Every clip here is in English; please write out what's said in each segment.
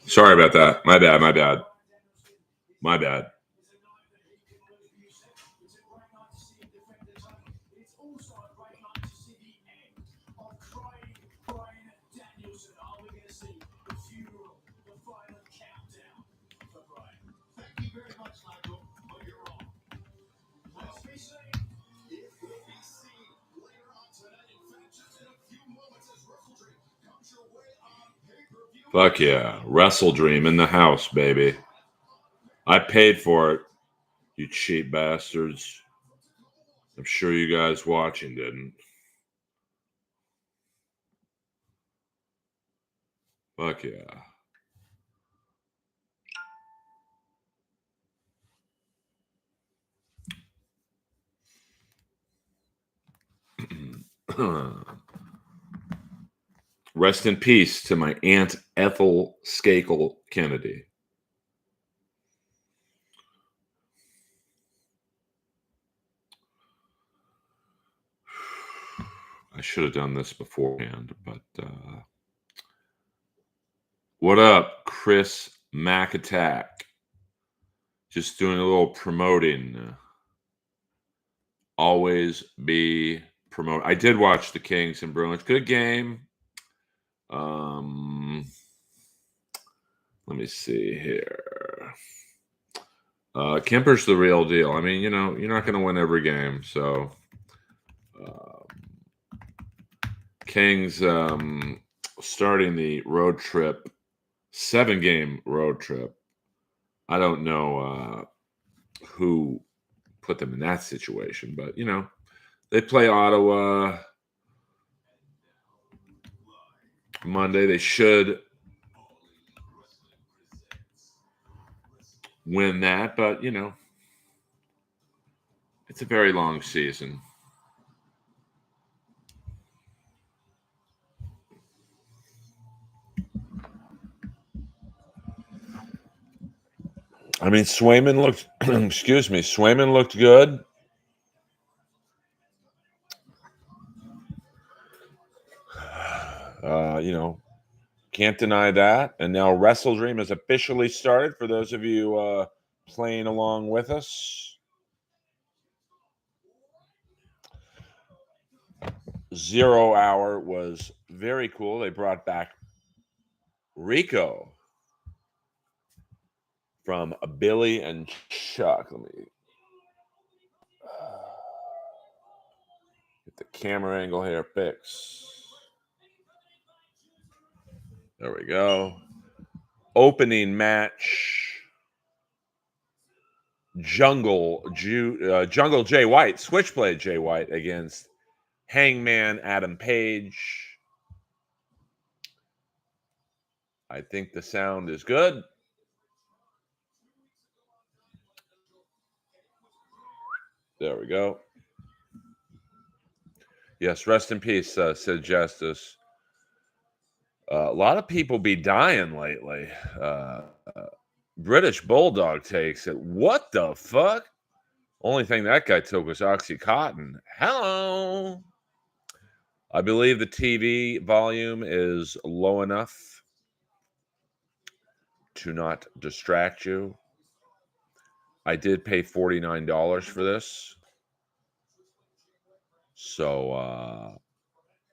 Sorry about that. My bad. Fuck yeah. Wrestledream in the house, baby. I paid for it, you cheap bastards. I'm sure you guys watching didn't. Fuck yeah. Rest in peace to my Aunt Ethel Skakel Kennedy. I should have done this beforehand, but what up, Chris McAttack? Just doing a little promoting. Always be promote. I did watch the Kings and Bruins. Good game. Let me see here. Kemper's the real deal. I mean, you're not going to win every game. So, Kings starting the road trip, 7-game road trip. I don't know who put them in that situation, but they play Ottawa Monday. They should win that, but it's a very long season. I mean, Swayman looked Swayman looked good. Can't deny that. And now Wrestledream has officially started for those of you playing along with us. 0 Hour was very cool. They brought back Rico from Billy and Chuck. Let me get the camera angle here fixed. There we go. Opening match. Jungle Jay White, Switchblade Jay White against Hangman Adam Page. I think the sound is good. There we go. Yes, rest in peace, Sid Justice. A lot of people be dying lately. British Bulldog takes it. What the fuck? Only thing that guy took was Oxycontin. Hello. I believe the TV volume is low enough to not distract you. I did pay $49 for this. So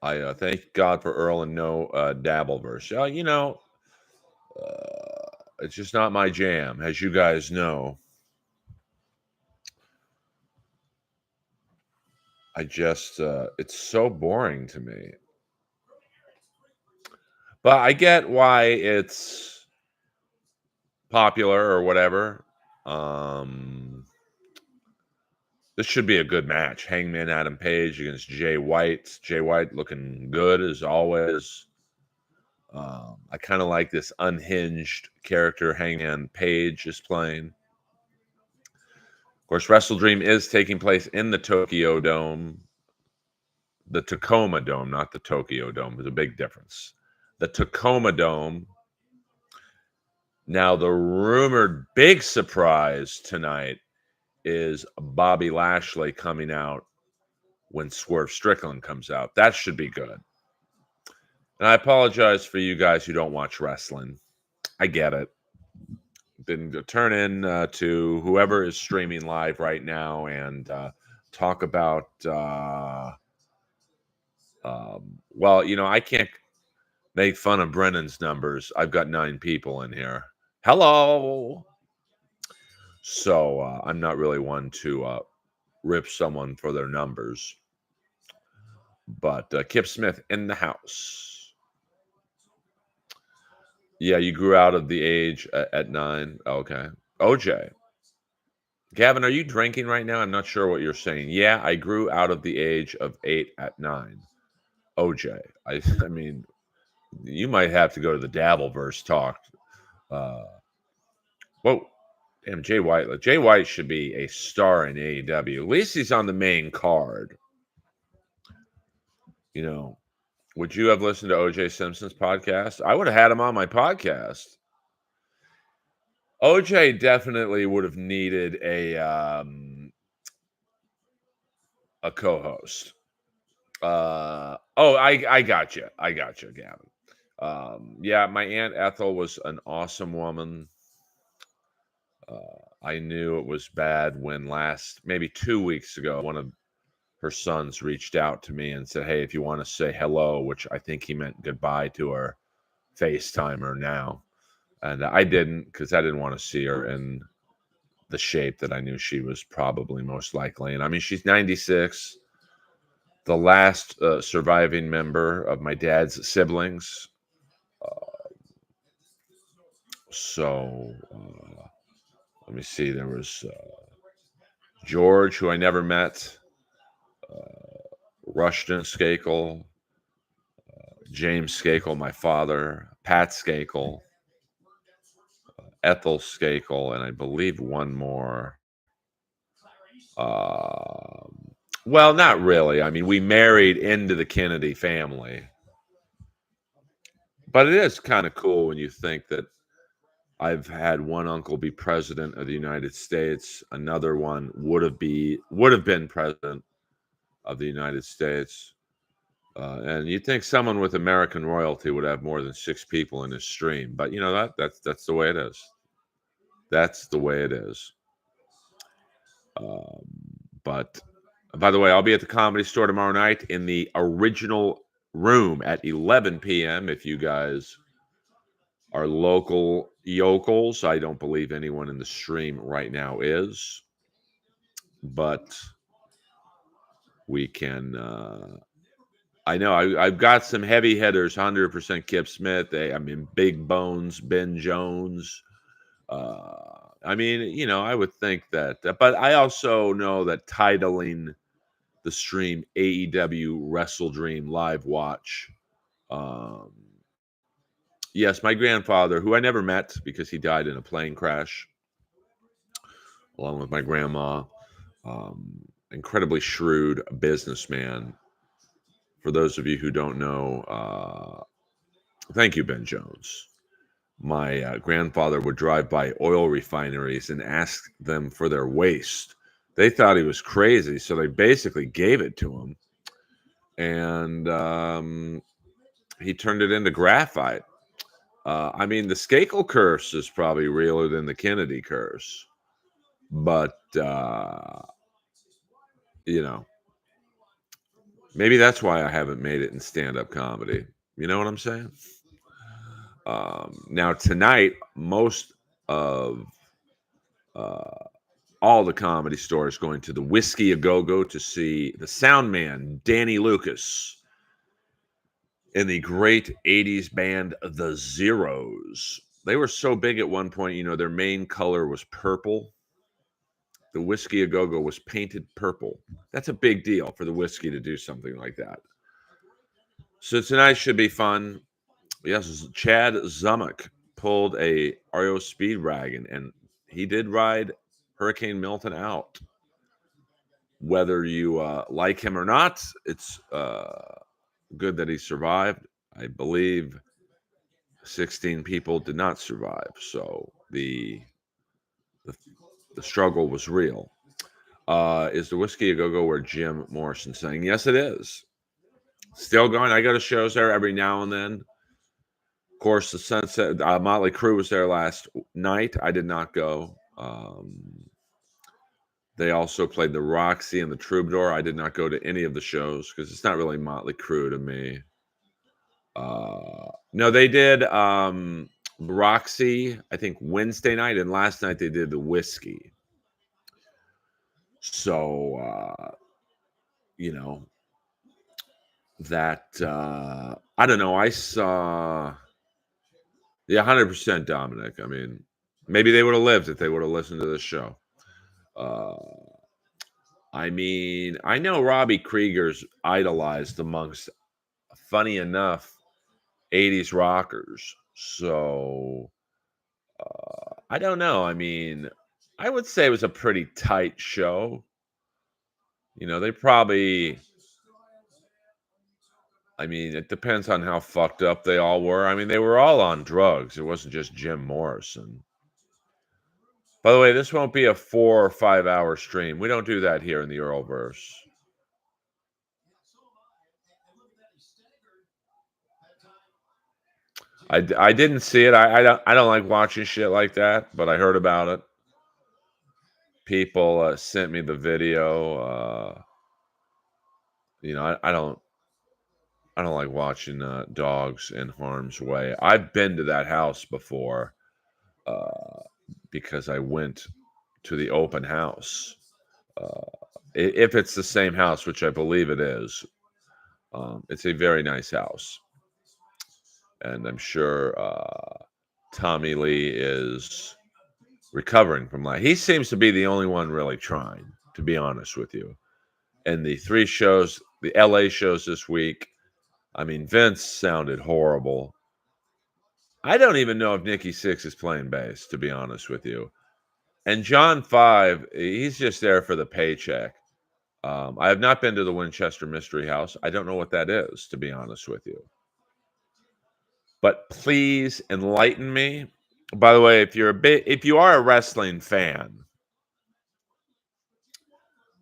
I thank God for Earl and no Dabbleverse. It's just not my jam, as you guys know. It's so boring to me. But I get why it's popular or whatever. This should be a good match. Hangman Adam Page against Jay White. Jay White looking good as always. I kind of like this unhinged character Hangman Page is playing. Of course, Wrestledream is taking place in the Tokyo Dome. The Tacoma Dome, not the Tokyo Dome. There's a big difference. The Tacoma Dome. Now, the rumored big surprise tonight is Bobby Lashley coming out when Swerve Strickland comes out. That should be good. And I apologize for you guys who don't watch wrestling. I get it. Then turn in to whoever is streaming live right now and talk about. Well, I can't make fun of Brennan's numbers. I've got 9 people in here. Hello. So I'm not really one to rip someone for their numbers. But Kip Smith in the house. Yeah, you grew out of the age at 9. Okay. OJ. Gavin, are you drinking right now? I'm not sure what you're saying. Yeah, I grew out of the age of 8 at 9. OJ. I mean, you might have to go to the Dabbleverse talk. Whoa. Damn, Jay White. Jay White should be a star in AEW. At least he's on the main card. Would you have listened to OJ Simpson's podcast? I would have had him on my podcast. OJ definitely would have needed a co-host. I got you. I got you, Gavin. Yeah, my Aunt Ethel was an awesome woman. I knew it was bad when maybe 2 weeks ago, one of her sons reached out to me and said, hey, if you want to say hello, which I think he meant goodbye to her, FaceTime her now. And I didn't, because I didn't want to see her in the shape that I knew she was probably most likely. And I mean, she's 96, the last surviving member of my dad's siblings. So let me see. There was George, who I never met, Rushton Skakel, James Skakel, my father, Pat Skakel, Ethel Skakel, and I believe one more. Well, not really. I mean, we married into the Kennedy family. But it is kind of cool when you think that I've had one uncle be president of the United States, another one would have been president of the United States. And you'd think someone with American royalty would have more than 6 people in his stream, but that's the way it is. That's the way it is. But by the way, I'll be at the Comedy Store tomorrow night in the original room at 11 p.m. If you guys are local yokels, I don't believe anyone in the stream right now is, but we can. I know I've got some heavy hitters, 100% Kip Smith. Big Bones, Ben Jones. I would think that, but I also know that titling the stream AEW Wrestledream Live Watch. Yes, my grandfather, who I never met because he died in a plane crash, along with my grandma, incredibly shrewd businessman. For those of you who don't know, thank you, Ben Jones. My grandfather would drive by oil refineries and ask them for their waste. They thought he was crazy, so they basically gave it to him. And he turned it into graphite. The Skakel curse is probably realer than the Kennedy curse. But, maybe that's why I haven't made it in stand-up comedy. You know what I'm saying? Now, tonight, most of all the Comedy Store is going to the Whiskey A Go-Go to see the sound man, Danny Lucas, in the great 80s band The Zeros. They were so big at one point, their main color was purple. The Whiskey A Go-Go was painted purple. That's a big deal for the whiskey to do something like that. So tonight should be fun. Yes, Chad Zumock pulled a REO Speedwagon, and he did ride Hurricane Milton out. Whether you like him or not, it's good that he survived. I believe 16 people did not survive, so the struggle was real. Is the Whiskey a Go-Go where Jim Morrison sang? Yes, it is. Still going. I go to shows there every now and then. Of course, the Sunset Motley Crue was there last night. I did not go. They also played the Roxy and the Troubadour. I did not go to any of the shows because it's not really Motley Crue to me. No, they did Roxy, I think Wednesday night, and last night they did the Whiskey. So, that I don't know. I saw 100% Dominic. I mean, maybe they would have lived if they would have listened to this show. I mean, I know Robbie Krieger's idolized amongst, funny enough, 80s rockers. So I don't know. I mean, I would say it was a pretty tight show. They probably, I mean, it depends on how fucked up they all were. I mean, they were all on drugs. It wasn't just Jim Morrison. By the way, this won't be a 4 or 5 hour stream. We don't do that here in the Earlverse. I didn't see it. I don't like watching shit like that, but I heard about it. People sent me the video. I don't like watching dogs in harm's way. I've been to that house before because I went to the open house. If it's the same house, which I believe it is, it's a very nice house. And I'm sure Tommy Lee is recovering from that. He seems to be the only one really trying, to be honest with you. And the 3 shows, the LA shows this week, I mean, Vince sounded horrible. I don't even know if Nikki Sixx is playing bass, to be honest with you. And John 5, he's just there for the paycheck. I have not been to the Winchester Mystery House. I don't know what that is, to be honest with you. But please enlighten me. By the way, if you are a wrestling fan,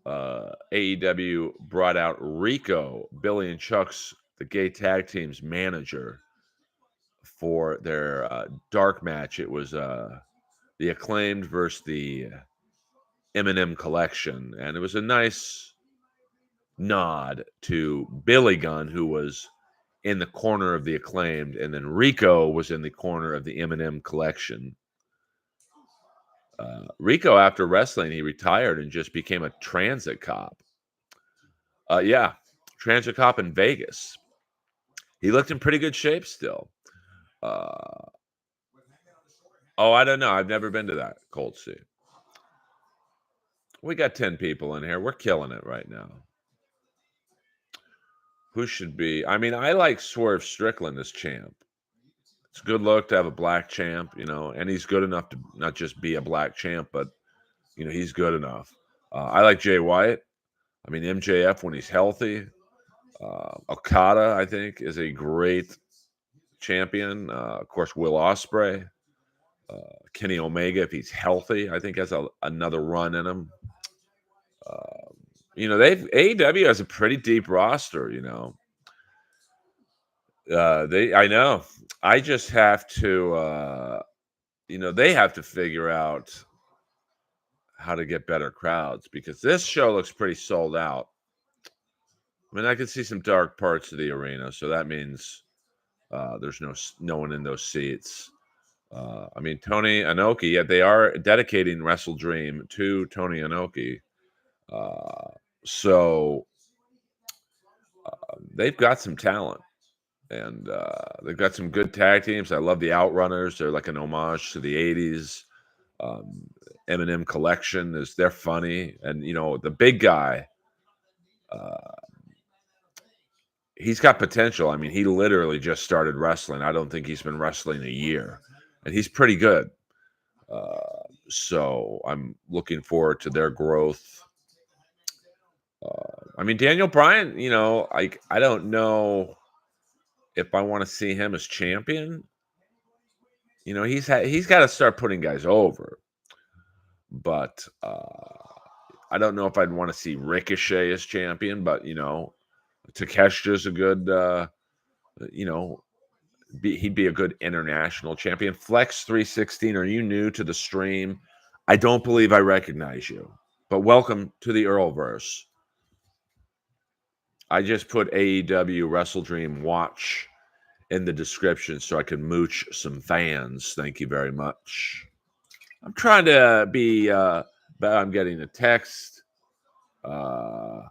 AEW brought out Rico, Billy and Chuck's, the gay tag team's manager, for their dark match. It was the Acclaimed versus the M&M Collection, and it was a nice nod to Billy Gunn, who was in the corner of the Acclaimed, and then Rico was in the corner of the M&M Collection. Rico, after wrestling, he retired and just became a transit cop. Yeah, transit cop in Vegas. He looked in pretty good shape still. Oh, I don't know. I've never been to that Cold Sea. We got 10 people in here. We're killing it right now. Who should be? I mean, I like Swerve Strickland as champ. It's a good look to have a black champ, and he's good enough to not just be a black champ, but, he's good enough. I like Jay White. I mean, MJF when he's healthy. Okada, I think, is a great champion. Of course, Will Ospreay. Kenny Omega, if he's healthy, I think has another run in him. AEW has a pretty deep roster. I know. I just have to. They have to figure out how to get better crowds because this show looks pretty sold out. I mean, I can see some dark parts of the arena, so that means there's no one in those seats. I mean, Tony Inoki, yeah, they are dedicating Wrestledream to Tony Inoki. So they've got some talent, and they've got some good tag teams. I love the Outrunners. They're like an homage to the 80s. M&M Collection they're funny. And, the big guy, he's got potential. I mean, he literally just started wrestling. I don't think he's been wrestling a year, and he's pretty good. So I'm looking forward to their growth. I mean, Daniel Bryan, I don't know if I want to see him as champion. He's got to start putting guys over. But I don't know if I'd want to see Ricochet as champion, but Takeshita's a good, you know, he'd be a good international champion. Flex 316, are you new to the stream? I don't believe I recognize you, but welcome to the Earlverse. I just put AEW Wrestledream watch in the description so I can mooch some fans. Thank you very much. I'm trying to be, but I'm getting a text from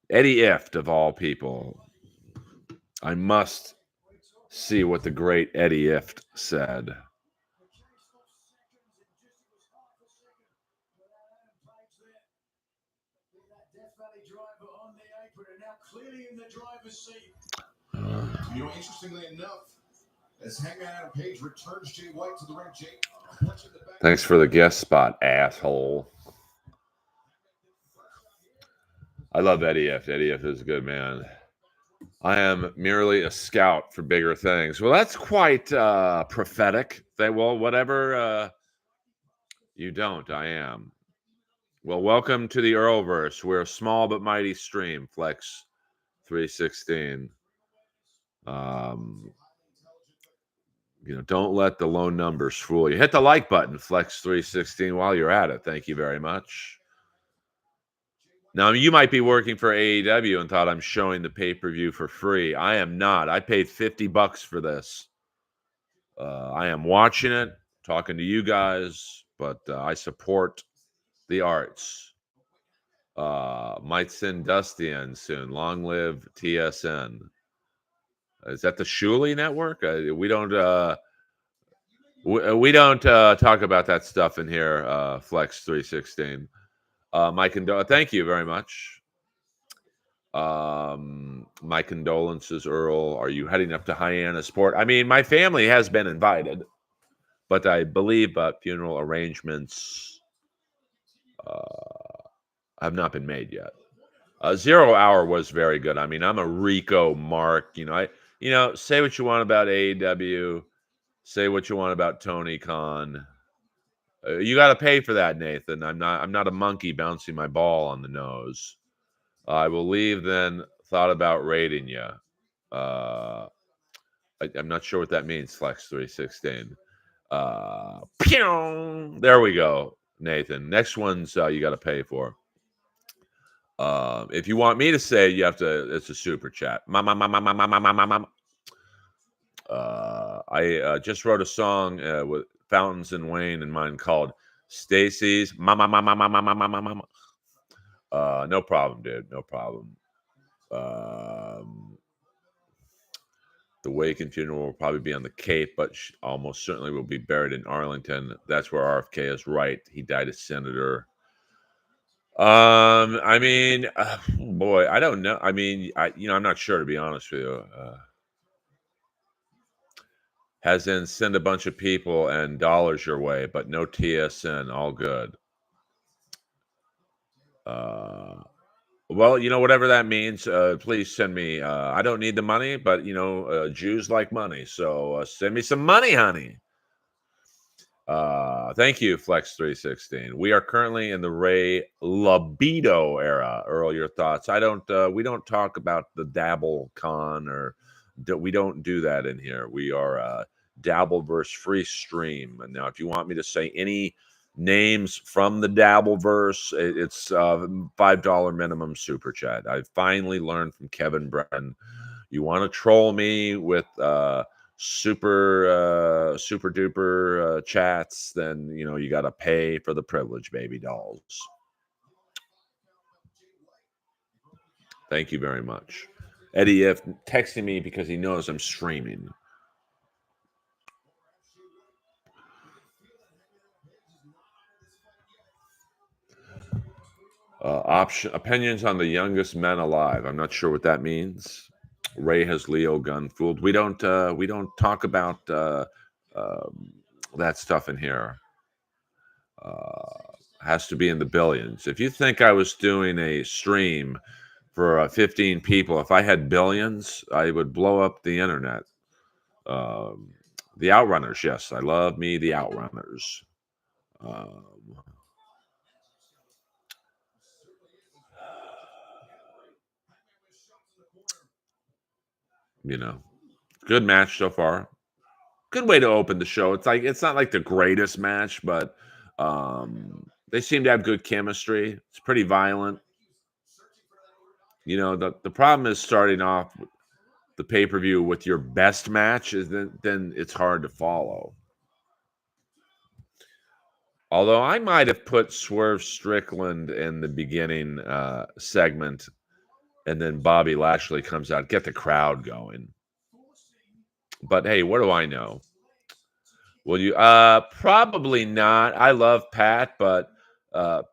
Eddie Ift, of all people. I must see what the great Eddie Ift said. Interestingly enough, as Hangman Adam Page returns Jay White to the ring, thanks for the guest spot, asshole. I love Eddie Ift. Eddie Ift is a good man. I am merely a scout for bigger things. Well, that's quite prophetic. Well, whatever you don't, I am. Well, welcome to the Earlverse. We're a small but mighty stream, Flex 316. Don't let the low numbers fool you. Hit the like button, Flex 316, while you're at it. Thank you very much. Now, you might be working for AEW and thought I'm showing the pay-per-view for free. I am not. I paid $50 for this. I am watching it, talking to you guys, but I support the arts. Might send Dusty in soon. Long live TSN. Is that the Shuli network? We don't we don't talk about that stuff in here. Flex 316. My thank you very much. My condolences, Earl. Are you heading up to Hyannisport? I mean, my family has been invited, but I believe funeral arrangements have not been made yet. 0 Hour was very good. I mean, I'm a Rico Mark. Say what you want about AEW. Say what you want about Tony Khan. You got to pay for that, Nathan. I'm not a monkey bouncing my ball on the nose. I will leave then. Thought about rating you. I'm not sure what that means. Flex 316. There we go, Nathan. Next one's you got to pay for. If you want me to say, you have to. It's a super chat. I just wrote a song with Fountains and Wayne in mind called Stacy's Mama. No problem, dude. No problem. The wake and funeral will probably be on the Cape, but almost certainly will be buried in Arlington. That's where RFK is right. He died as senator. I mean, boy, I don't know. I mean, I'm not sure, to be honest with you. Has in send a bunch of people and dollars your way, but no TSN. All good. Well, whatever that means, please send me. I don't need the money, but Jews like money, so send me some money, honey. Thank you, Flex 316. We are currently in the Ray Libido era. Earl, your thoughts? We don't talk about the Dabble Con, or we don't do that in here. We are Dabbleverse free stream. And now, if you want me to say any names from the Dabbleverse, it's $5 minimum super chat. I finally learned from Kevin Brennan. You want to troll me with super duper chats, then you got to pay for the privilege, baby dolls. Thank you very much. Eddie F texting me because he knows I'm streaming. Opinions on the youngest men alive. I'm not sure what that means. Ray has Leo gun fooled. We don't talk about that stuff in here. Has to be in the billions. If you think I was doing a stream for 15 people, if I had billions, I would blow up the internet. The Outrunners, yes, I love me the Outrunners. You know, good match so far. Good way to open the show. It's not like the greatest match, but they seem to have good chemistry. It's pretty violent. You know, the problem is starting off the pay-per-view with your best match is then it's hard to follow. Although I might have put Swerve Strickland in the beginning segment, and then Bobby Lashley comes out, get the crowd going. But hey, what do I know? Will you? Probably not. I love Pat, but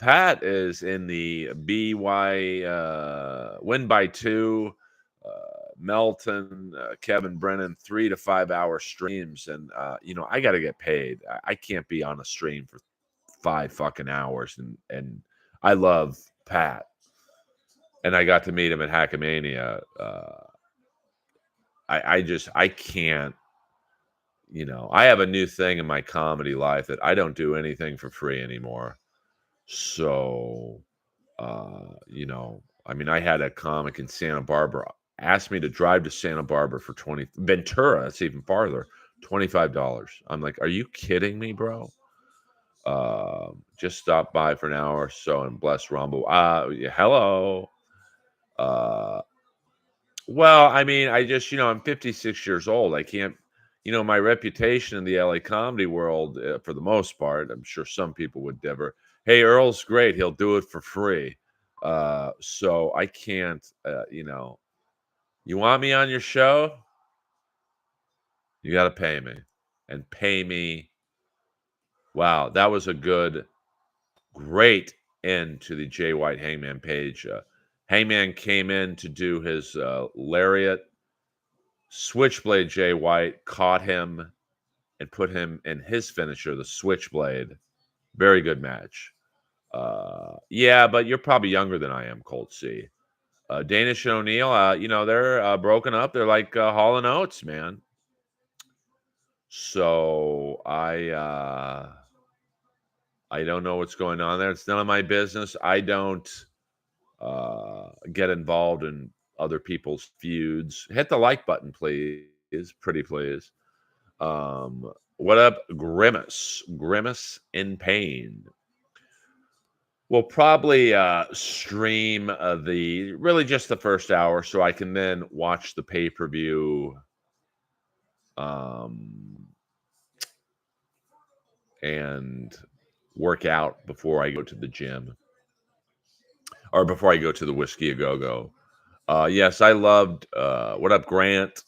Pat is in the BY win by two. Melton, Kevin Brennan, 3 to 5 hour streams, and I got to get paid. I can't be on a stream for 5 fucking hours, and I love Pat, and I got to meet him at Hackamania. I can't. I have a new thing in my comedy life that I don't do anything for free anymore. So, I mean, I had a comic in Santa Barbara asked me to drive to Santa Barbara for Ventura. That's even farther, $25. I'm like, are you kidding me, bro? Just stop by for an hour or so and bless Rumble. Yeah, hello. Uh, well, I mean, I'm 56 years old. I can't, my reputation in the LA comedy world, for the most part, I'm sure some people would never, hey, Earl's great. He'll do it for free. So I can't, you want me on your show? You got to pay me and pay me. Wow. That was a great end to the Jay White Hangman Page. Hangman came in to do his lariat. Switchblade Jay White caught him and put him in his finisher, the Switchblade. Very good match. Yeah, but you're probably younger than I am, Colt C. Danish and O'Neill, they're broken up. They're like Hall and Oates, man. So I don't know what's going on there. It's none of my business. I don't get involved in other people's feuds. Hit the like button, please. Pretty please. What up, Grimace? Grimace in pain. We'll probably stream really just the first hour, so I can then watch the pay-per-view and work out before I go to the gym or before I go to the Whiskey A Go-Go. Yes, I loved what up, Grant?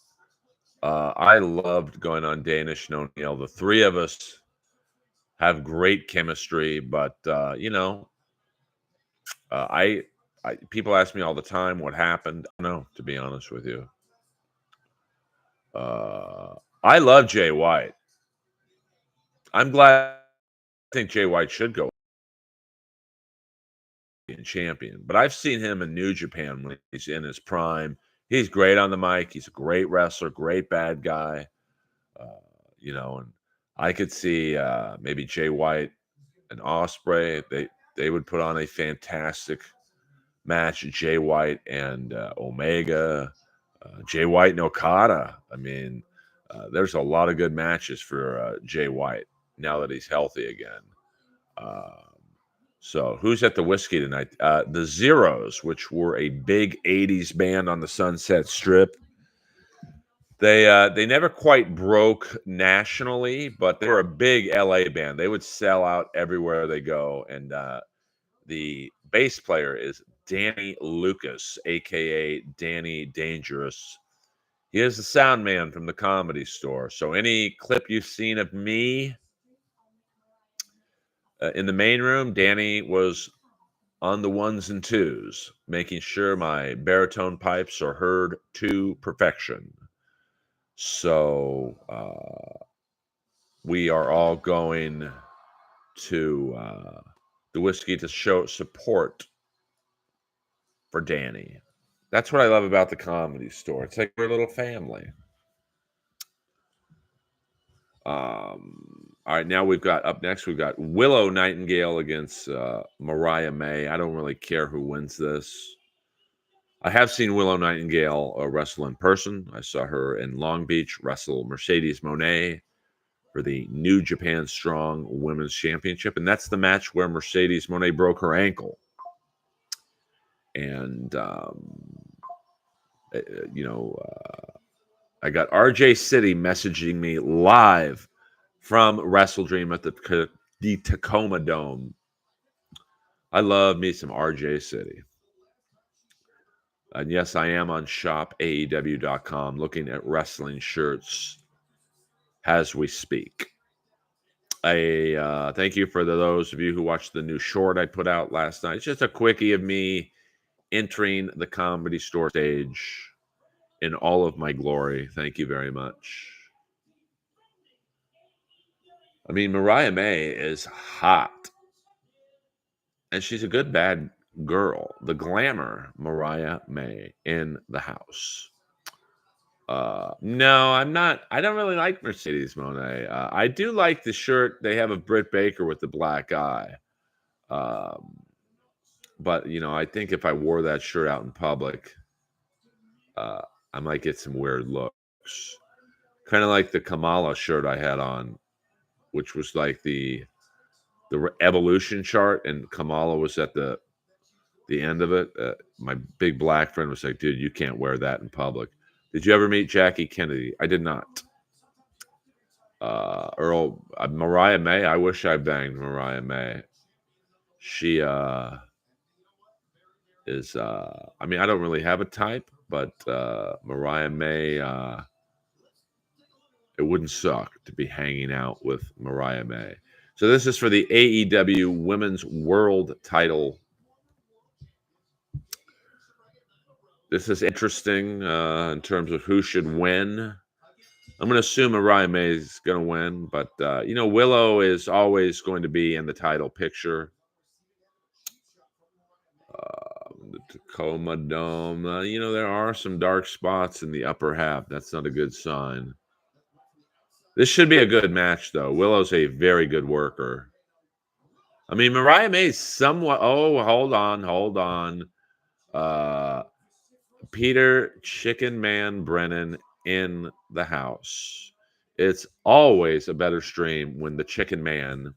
I loved going on Danish and O'Neill. The three of us have great chemistry, but people ask me all the time what happened. I don't know, to be honest with you. I love Jay White. I'm glad. I think Jay White should go champion, but I've seen him in New Japan when he's in his prime. He's great on the mic. He's a great wrestler, great bad guy. And I could see maybe Jay White and Ospreay. They would put on a fantastic match. Jay White and Omega, Jay White and Okada. I mean, there's a lot of good matches for Jay White now that he's healthy again. So who's at the Whiskey tonight? The Zeros, which were a big 80s band on the Sunset Strip. They never quite broke nationally, but they were a big LA band. They would sell out everywhere they go. And the bass player is Danny Lucas, aka Danny Dangerous. He is the sound man from the Comedy Store. So any clip you've seen of me in the main room, Danny was on the ones and twos, making sure my baritone pipes are heard to perfection. So we are all going to the Whiskey to show support for Danny. That's what I love about the Comedy Store. It's like we're a little family. All right, now we've got Willow Nightingale against Mariah May. I don't really care who wins this. I have seen Willow Nightingale wrestle in person. I saw her in Long Beach wrestle Mercedes Moné for the New Japan Strong Women's Championship, and that's the match where Mercedes Moné broke her ankle. And I got RJ City messaging me live from Wrestledream at the Tacoma Dome. I love me some RJ City. And yes, I am on shopaew.com looking at wrestling shirts as we speak. Thank you for those of you who watched the new short I put out last night. It's just a quickie of me entering the Comedy Store stage in all of my glory. Thank you very much. I mean, Mariah May is hot. And she's a good, bad girl. The glamour, Mariah May in the house. No, I'm not. I don't really like Mercedes Moné. I do like the shirt they have of Britt Baker with the black eye. But, I think if I wore that shirt out in public, I might get some weird looks. Kind of like the Kamala shirt I had on, which was like the evolution chart, and Kamala was at the end of it. My big black friend was like, dude, you can't wear that in public. Did you ever meet Jackie Kennedy? I did not. Earl, Mariah May. I wish I banged Mariah May. She is, I mean, I don't really have a type, but Mariah May, it wouldn't suck to be hanging out with Mariah May. So this is for the AEW Women's World Title. This is interesting in terms of who should win. I'm going to assume Mariah May is going to win, but, Willow is always going to be in the title picture. The Tacoma Dome, there are some dark spots in the upper half. That's not a good sign. This should be a good match, though. Willow's a very good worker. I mean, Mariah May's somewhat... Oh, hold on. Peter Chicken Man Brennan in the house. It's always a better stream when the Chicken Man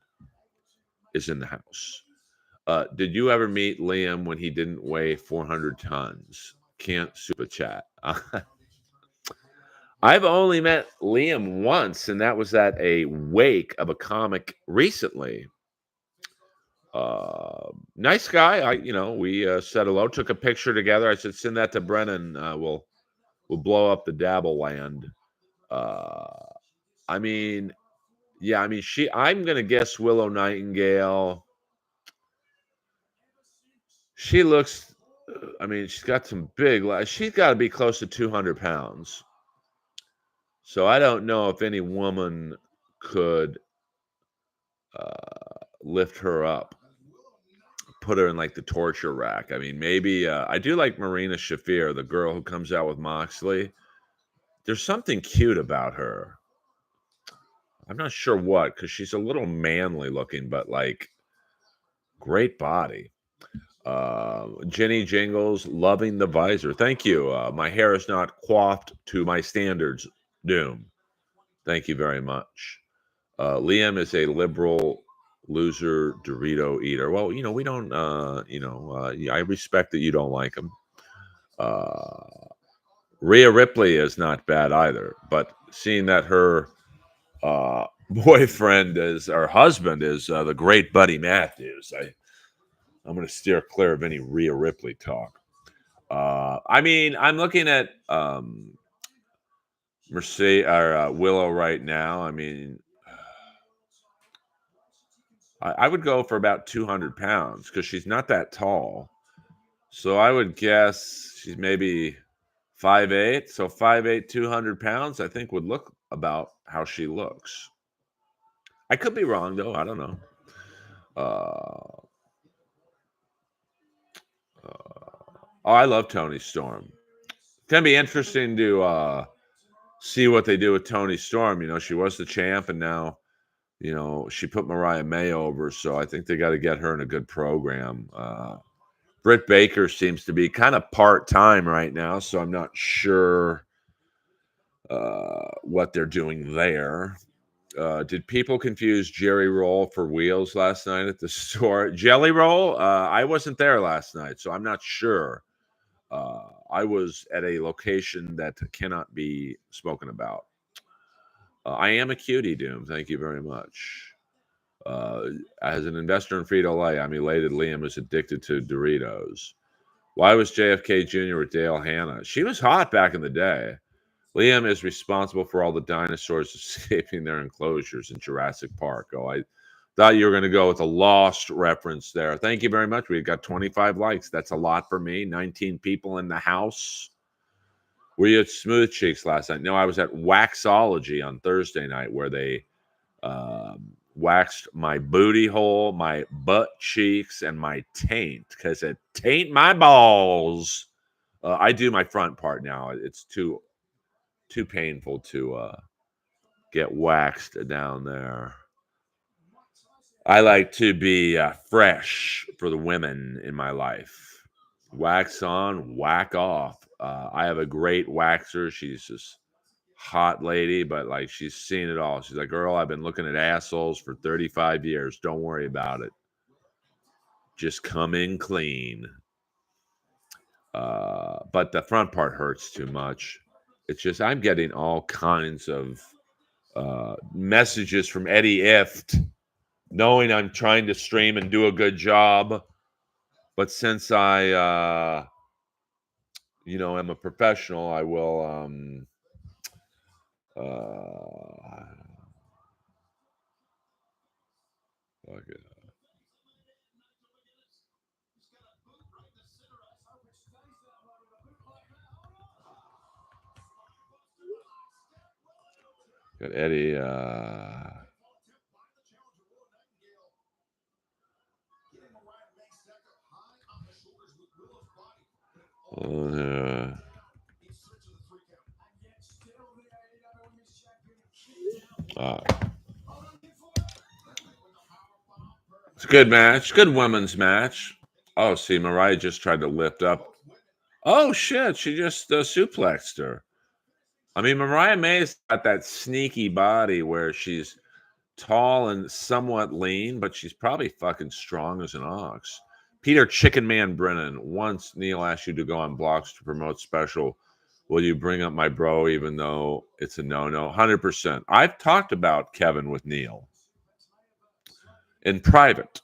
is in the house. Did you ever meet Liam when he didn't weigh 400 tons? Can't super chat. I've only met Liam once, and that was at a wake of a comic recently. Nice guy. We said hello, took a picture together. I said, send that to Brennan. We'll blow up the Dabble land. I'm going to guess Willow Nightingale. She looks, she's got some she's got to be close to 200 pounds. So I don't know if any woman could lift her up, put her in like the torture rack. I mean, maybe I do like Marina Shafir, the girl who comes out with Moxley. There's something cute about her. I'm not sure what, because she's a little manly looking, but like great body. Jenny Jingles, loving the visor. Thank you. My hair is not coiffed to my standards. Doom. Thank you very much. Liam is a liberal loser Dorito eater. Well, we don't, I respect that you don't like him. Rhea Ripley is not bad either, but seeing that her boyfriend is, or husband is the great Buddy Matthews, I'm going to steer clear of any Rhea Ripley talk. I'm looking at Mercedes or Willow right now. I would go for about 200 pounds because she's not that tall. So I would guess she's maybe 5'8". So 5'8", 200 pounds, I think would look about how she looks. I could be wrong, though. I don't know. I love Toni Storm. It's going to be interesting to see what they do with Toni Storm. She was the champ, and now, she put Mariah May over. So I think they got to get her in a good program. Britt Baker seems to be kind of part-time right now, so I'm not sure what they're doing there. Did people confuse Jerry Roll for wheels last night at the store? Jelly Roll? I wasn't there last night, so I'm not sure. I was at a location that cannot be spoken about. I am a cutie, Doom. Thank you very much. As an investor in Frito-Lay, I'm elated Liam is addicted to Doritos. Why was JFK Jr. with Dale Hannah? She was hot back in the day. Liam is responsible for all the dinosaurs escaping their enclosures in Jurassic Park. Oh, I thought you were going to go with a Lost reference there. Thank you very much. We got 25 likes. That's a lot for me. 19 people in the house. Were you at Smooth Cheeks last night? No, I was at Waxology on Thursday night where they waxed my booty hole, my butt cheeks, and my taint because it taint my balls. I do my front part now. It's too painful to get waxed down there. I like to be fresh for the women in my life. Wax on, whack off. I have a great waxer. She's just hot lady, but like she's seen it all. She's like, Earl, I've been looking at assholes for 35 years. Don't worry about it. Just come in clean. But the front part hurts too much. It's just I'm getting all kinds of messages from Eddie Ift, knowing I'm trying to stream and do a good job. But since I, am a professional, I will okay. Got Eddie. It's a good match. Good women's match. Oh, see, Mariah just tried to lift up. Oh, shit. She just suplexed her. I mean, Mariah May's got that sneaky body where she's tall and somewhat lean, but she's probably fucking strong as an ox. Peter Chicken Man Brennan, once Neil asked you to go on blocks to promote special, will you bring up my bro even though it's a no-no? 100%. I've talked about Kevin with Neil in private.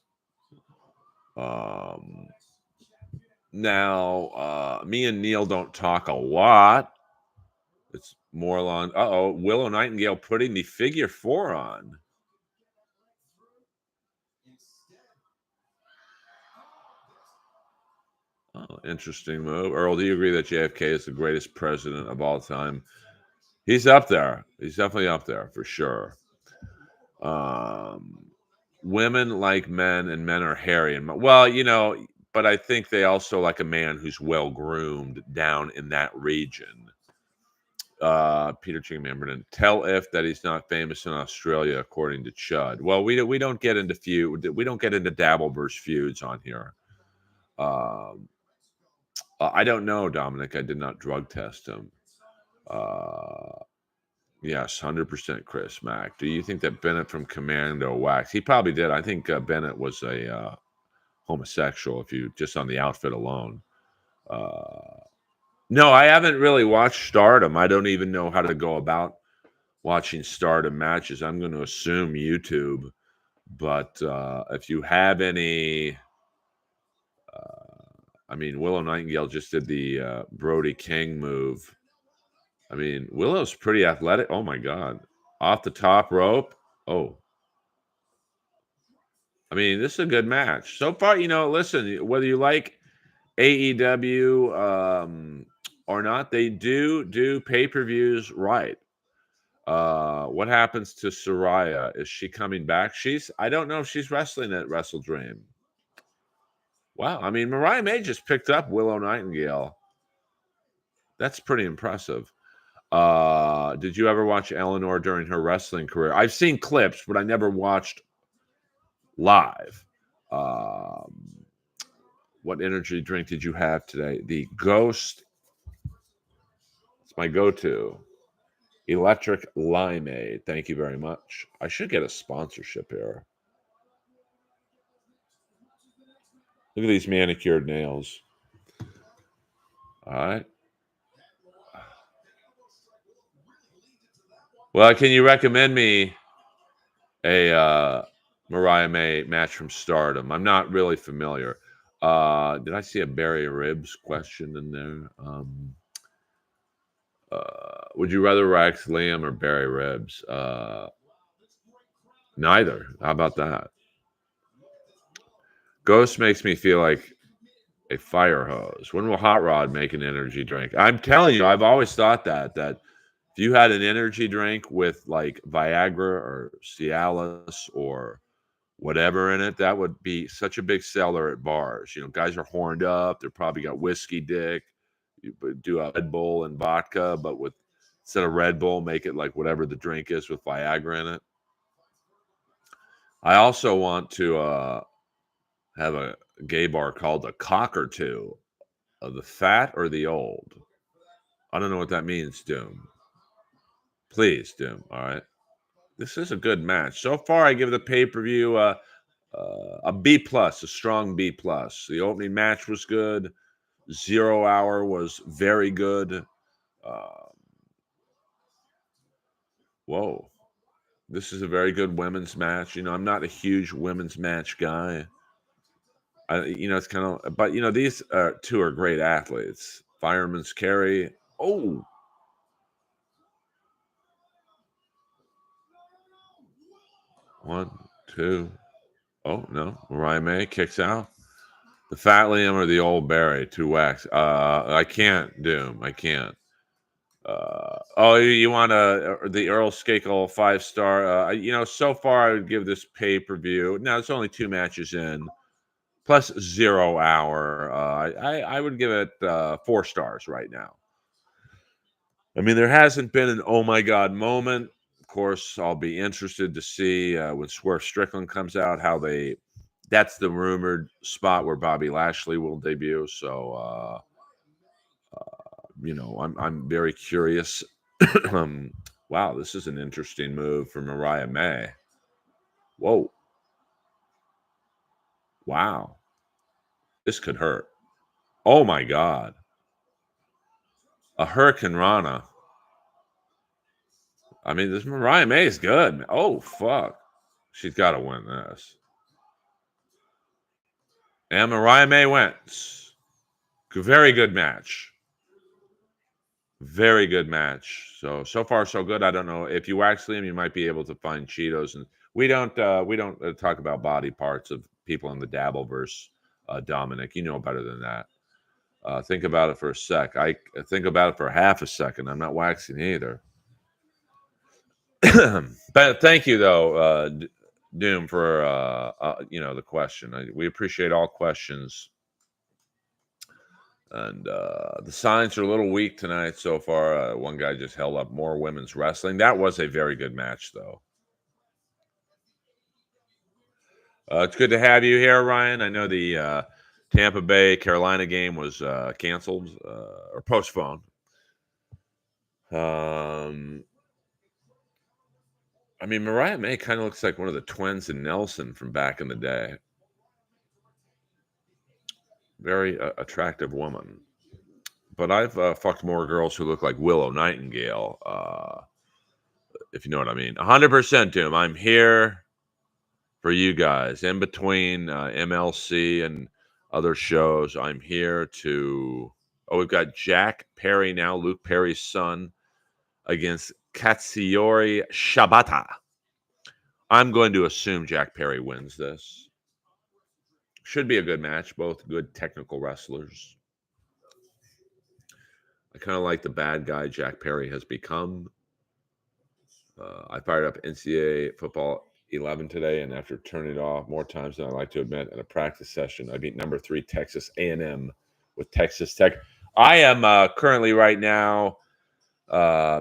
Now, me and Neil don't talk a lot. It's more along, Willow Nightingale putting the figure 4 on. Oh, interesting move. Earl, do you agree that JFK is the greatest president of all time? He's up there. He's definitely up there for sure. Women like men and men are hairy. But I think they also like a man who's well groomed down in that region. Peter Chingman Brennan, tell If that he's not famous in Australia, according to Chud. Well, we don't get into we don't get into Dabbleverse feuds on here. I don't know, Dominic. I did not drug test him. Yes, 100% Chris Mack. Do you think that Bennett from Commando waxed? He probably did. I think Bennett was a homosexual, if you just on the outfit alone. No, I haven't really watched Stardom. I don't even know how to go about watching Stardom matches. I'm going to assume YouTube. But if you have any, Willow Nightingale just did the Brody King move. I mean, Willow's pretty athletic. Oh, my God. Off the top rope. Oh. I mean, this is a good match. So far, listen, whether you like AEW or not, they do pay-per-views right. What happens to Saraya? Is she coming back? I don't know if she's wrestling at Wrestledream. Wow. I mean, Mariah May just picked up Willow Nightingale. That's pretty impressive. Did you ever watch Eleanor during her wrestling career? I've seen clips, but I never watched live. What energy drink did you have today? The Ghost. It's my go-to. Electric Limeade. Thank you very much. I should get a sponsorship here. Look at these manicured nails. All right. Well, can you recommend me a Mariah May match from Stardom? I'm not really familiar. Did I see a Barry Ribs question in there? Would you rather Rex Liam or Barry Ribs? Neither. How about that? Ghost makes me feel like a fire hose. When will Hot Rod make an energy drink? I'm telling you, I've always thought that if you had an energy drink with like Viagra or Cialis or whatever in it, that would be such a big seller at bars. You know, guys are horned up. They're probably got whiskey dick. You do a Red Bull and vodka, but with instead of Red Bull, make it like whatever the drink is with Viagra in it. I also want to have a gay bar called a Cockatoo. The fat or the old? I don't know what that means, Doom. Please, Doom. All right. This is a good match. So far, I give the pay-per-view a B plus, a strong B plus. The opening match was good. 0 Hour was very good. Whoa. This is a very good women's match. You know, I'm not a huge women's match guy. It's kind of, but these two are great athletes. Fireman's carry. Oh, 1, 2. Oh no, Mariah May kicks out. The Fat Liam or the Old Barry, 2 wax. I can't, Doom. I can't. You want the Earl Skakel 5-star? So far I would give this pay-per-view. Now it's only 2 matches in, plus 0 Hour. I would give it 4 stars right now. I mean, there hasn't been an oh my god moment. Of course, I'll be interested to see when Swerve Strickland comes out how they. That's the rumored spot where Bobby Lashley will debut. So, I'm very curious. Wow, this is an interesting move for Mariah May. Whoa. Wow. This could hurt. Oh my God. A Hurricane Rana. I mean, this Mariah May is good. Oh, fuck. She's got to win this. And Mariah May wins. Very good match. Very good match. So far so good. I don't know if you actually him, you might be able to find Cheetos, and we don't talk about body parts of people in the Dabbleverse. Dominic, you know better than that. Think about it for a sec. I think about it for half a second. I'm not waxing either. But thank you though, Doom, for the question. We appreciate all questions. And the signs are a little weak tonight so far. One guy just held up more women's wrestling. That was a very good match, though. It's good to have you here, Ryan. I know the Tampa Bay Carolina game was canceled or postponed. I mean, Mariah May kind of looks like one of the twins in Nelson from back in the day. Very attractive woman. But I've fucked more girls who look like Willow Nightingale, if you know what I mean. 100%, Doom. I'm here for you guys. In between MLC and other shows, I'm here to... Oh, we've got Jack Perry now, Luke Perry's son, against Katsuyori Shibata. I'm going to assume Jack Perry wins this. Should be a good match. Both good technical wrestlers. I kind of like the bad guy Jack Perry has become. I fired up NCAA football 11 today, and after turning it off more times than I like to admit in a practice session, I beat number 3 Texas A&M with Texas Tech. I am currently right now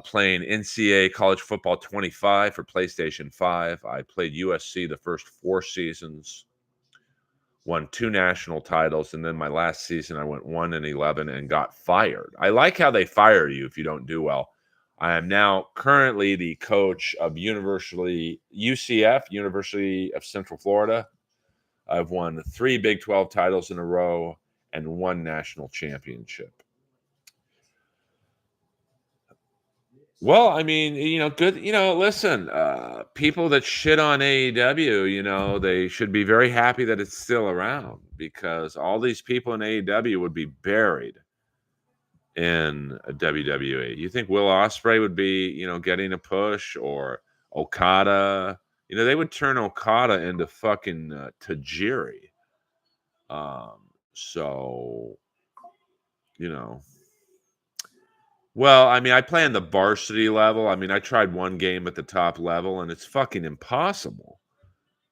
playing NCAA College Football 25 for PlayStation 5. I played USC the first 4 seasons. won 2 national titles, and then my last season I went 1-11 and got fired. I like how they fire you if you don't do well. I am now currently the coach of UCF, University of Central Florida. I've won 3 Big 12 titles in a row and 1 national championship. Well, I mean, good. Listen, people that shit on AEW, they should be very happy that it's still around because all these people in AEW would be buried in a WWE. You think Will Ospreay would be, getting a push or Okada? They would turn Okada into fucking Tajiri. So, you know, well, I mean, I play on the varsity level. I mean, I tried one game at the top level, and it's fucking impossible.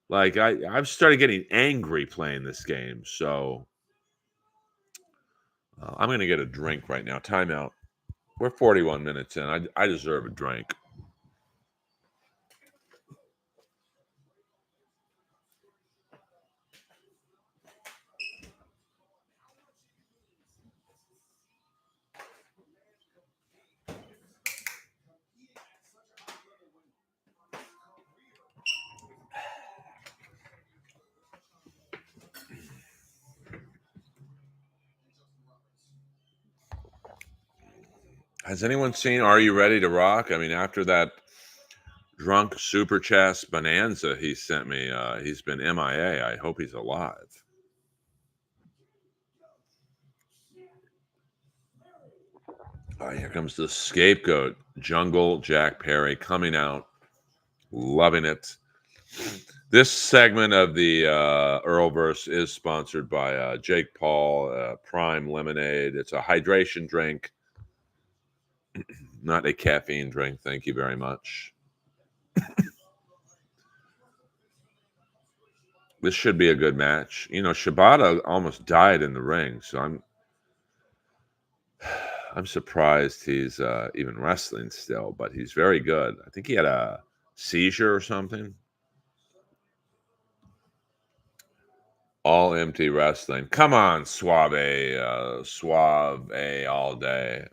Like, I've started getting angry playing this game, so I'm gonna get a drink right now. Timeout. We're 41 minutes in. I deserve a drink. Has anyone seen Are You Ready to Rock? I mean, after that drunk super chess bonanza he sent me, he's been MIA. I hope he's alive. Here comes the scapegoat, Jungle Jack Perry, coming out, loving it. This segment of the Earlverse is sponsored by Jake Paul Prime Lemonade. It's a hydration drink, not a caffeine drink. Thank you very much. This should be a good match. Shibata almost died in the ring, so I'm surprised he's even wrestling still, but he's very good. I think he had a seizure or something. All empty wrestling. Come on, Suave all day.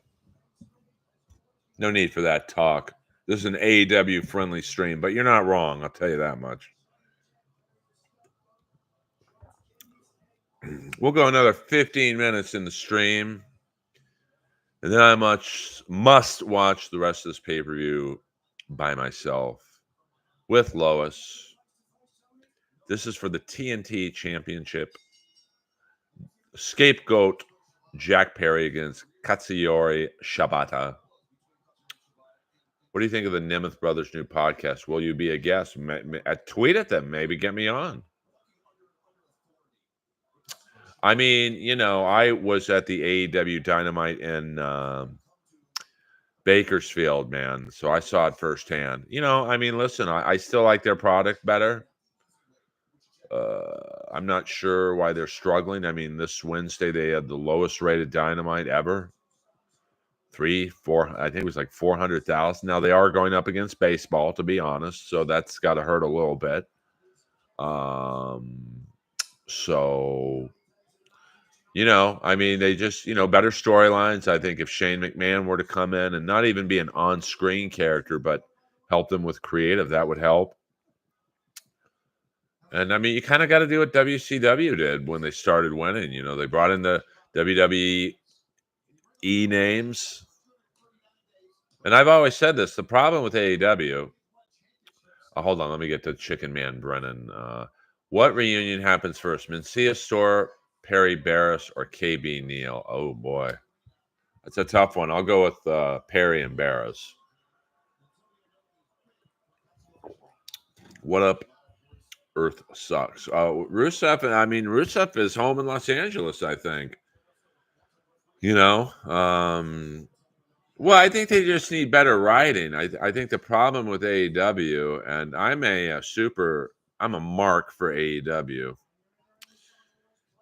No need for that talk. This is an AEW friendly stream, but you're not wrong. I'll tell you that much. We'll go another 15 minutes in the stream, and then I must watch the rest of this pay-per-view by myself with Lois. This is for the TNT Championship. Scapegoat Jack Perry against Katsuyori Shibata. What do you think of the Nemeth Brothers' new podcast? Will you be a guest? Tweet at them. Maybe get me on. I mean, I was at the AEW Dynamite in Bakersfield, man. So I saw it firsthand. I mean, listen, I still like their product better. I'm not sure why they're struggling. I mean, this Wednesday they had the lowest rated Dynamite ever. 4, I think it was like 400,000. Now they are going up against baseball, to be honest, so that's got to hurt a little bit. So I mean, they just better storylines. I think if Shane McMahon were to come in and not even be an on-screen character, but help them with creative, that would help. And I mean, you kind of got to do what WCW did when they started winning. They brought in the WWE names. And I've always said this, the problem with AEW, hold on, let me get to Chicken Man Brennan. What reunion happens first, Mencia Store, Perry Barris, or KB Neal? Oh, boy. That's a tough one. I'll go with Perry and Barris. What up, Earth Sucks? Rusev is home in Los Angeles, I think. Well, I think they just need better writing. I think the problem with AEW, and I'm a mark for AEW,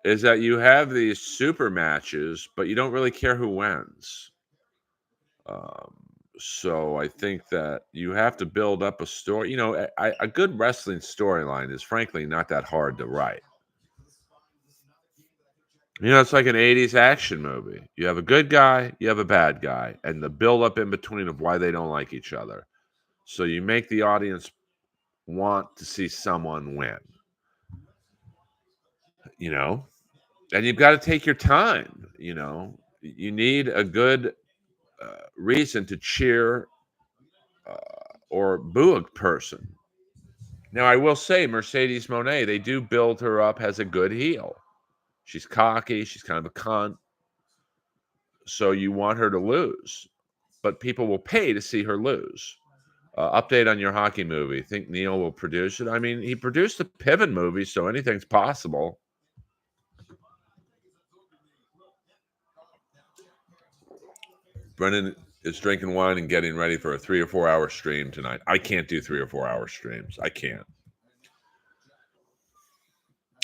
is that you have these super matches, but you don't really care who wins. So I think that you have to build up a story. A good wrestling storyline is frankly not that hard to write. It's like an 80s action movie. You have a good guy, you have a bad guy, and the build up in between of why they don't like each other. So you make the audience want to see someone win, you know? And you've got to take your time, You need a good reason to cheer or boo a person. Now, I will say, Mercedes Moné, they do build her up as a good heel. She's cocky, she's kind of a cunt. So you want her to lose, but people will pay to see her lose. Update on your hockey movie. Think Neil will produce it? I mean, he produced the Piven movie, so anything's possible. Brennan is drinking wine and getting ready for a 3 or 4 hour stream tonight. I can't do 3 or 4 hour streams. I can't.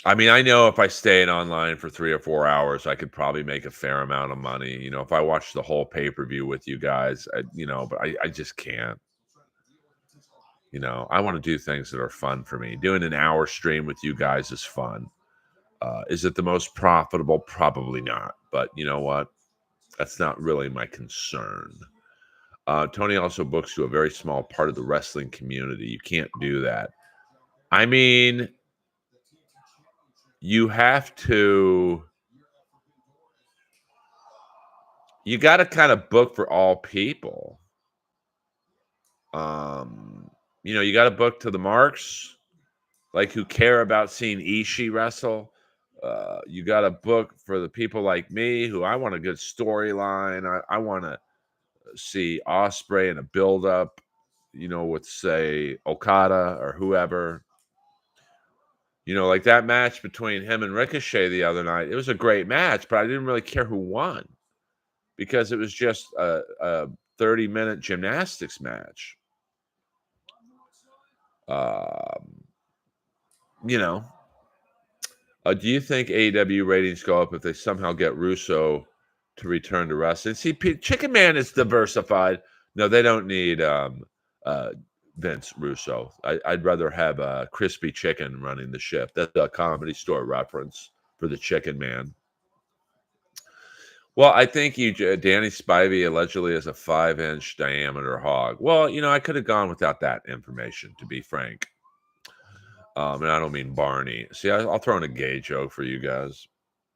I mean, I know if I stayed online for 3 or 4 hours, I could probably make a fair amount of money. If I watched the whole pay per view with you guys, but I just can't. I want to do things that are fun for me. Doing an hour stream with you guys is fun. Is it the most profitable? Probably not. But you know what? That's not really my concern. Tony also books you a very small part of the wrestling community. You can't do that. I mean, you have to. You got to kind of book for all people. You got to book to the marks, like who care about seeing Ishii wrestle. You got to book for the people like me who I want a good storyline. I want to see Osprey in a build up, with say Okada or whoever. Like that match between him and Ricochet the other night. It was a great match, but I didn't really care who won because it was just a 30-minute gymnastics match. You know, do you think AEW ratings go up if they somehow get Russo to return to wrestling? See, Chicken Man is diversified. No, they don't need Vince Russo. I'd rather have Crispy Chicken running the ship. That's a Comedy Store reference for the Chicken Man. Well, I think Danny Spivey allegedly has a 5-inch diameter hog. Well, I could have gone without that information, to be frank. And I don't mean Barney. See, I'll throw in a gay joke for you guys.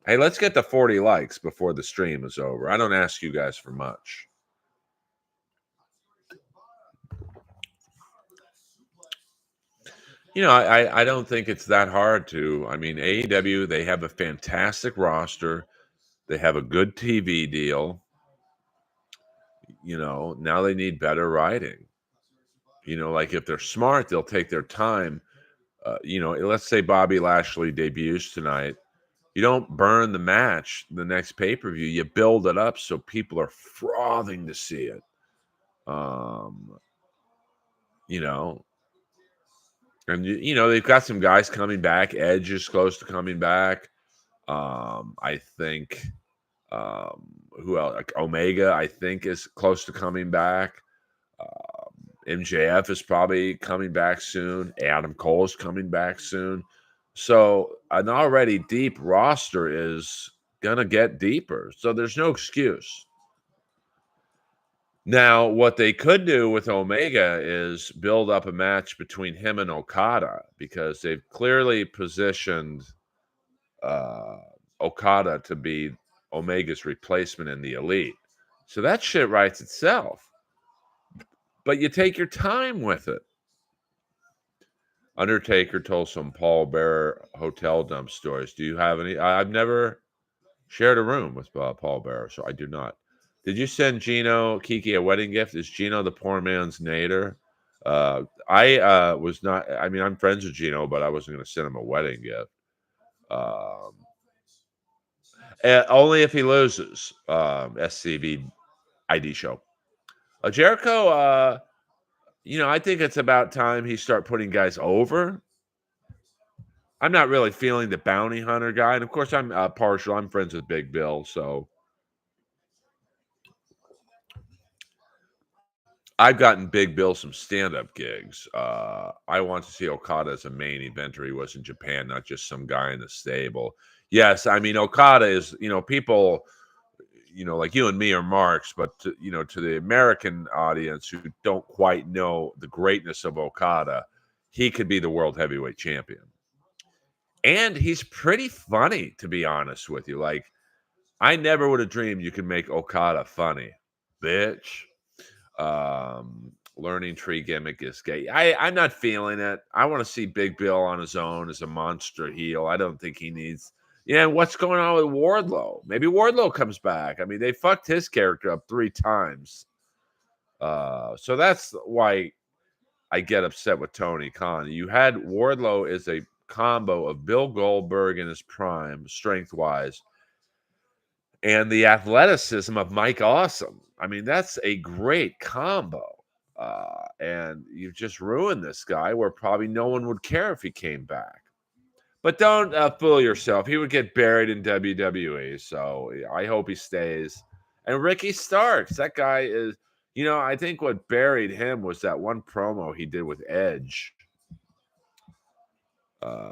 Hey, let's get to 40 likes before the stream is over. I don't ask you guys for much. I don't think it's that hard to. I mean, AEW, they have a fantastic roster. They have a good TV deal. Now they need better writing. Like if they're smart, they'll take their time. Let's say Bobby Lashley debuts tonight. You don't burn the match the next pay-per-view. You build it up so people are frothing to see it. And they've got some guys coming back. Edge is close to coming back. I think who else? Like Omega, I think, is close to coming back. MJF is probably coming back soon. Adam Cole is coming back soon. So an already deep roster is gonna get deeper. So there's no excuse. Now, what they could do with Omega is build up a match between him and Okada because they've clearly positioned Okada to be Omega's replacement in the Elite. So that shit writes itself. But you take your time with it. Undertaker told some Paul Bearer hotel dump stories. Do you have any? I've never shared a room with Paul Bearer, so I do not. Did you send Gino Kiki a wedding gift? Is Gino the poor man's Nader? I was not. I mean, I'm friends with Gino, but I wasn't going to send him a wedding gift. Only if he loses. SCV ID show. Jericho. I think it's about time he start putting guys over. I'm not really feeling the bounty hunter guy, and of course, I'm partial. I'm friends with Big Bill, so I've gotten Big Bill some stand-up gigs. I want to see Okada as a main eventer. He was in Japan, not just some guy in the stable. Yes, I mean Okada is, people, like you and me are marks, but to the American audience who don't quite know the greatness of Okada, he could be the world heavyweight champion. And he's pretty funny, to be honest with you. Like, I never would have dreamed you could make Okada funny, bitch. Learning tree gimmick is gay. I'm not feeling it. I want to see Big Bill on his own as a monster heel. I don't think he needs. Yeah, what's going on with Wardlow? Maybe Wardlow comes back. I mean, they fucked his character up 3 times. So that's why I get upset with Tony Khan. You had Wardlow as a combo of Bill Goldberg in his prime, strength-wise, and the athleticism of Mike Awesome. I mean, that's a great combo. And you've just ruined this guy where probably no one would care if he came back. But don't fool yourself. He would get buried in WWE. So I hope he stays. And Ricky Starks, that guy is, I think what buried him was that one promo he did with Edge.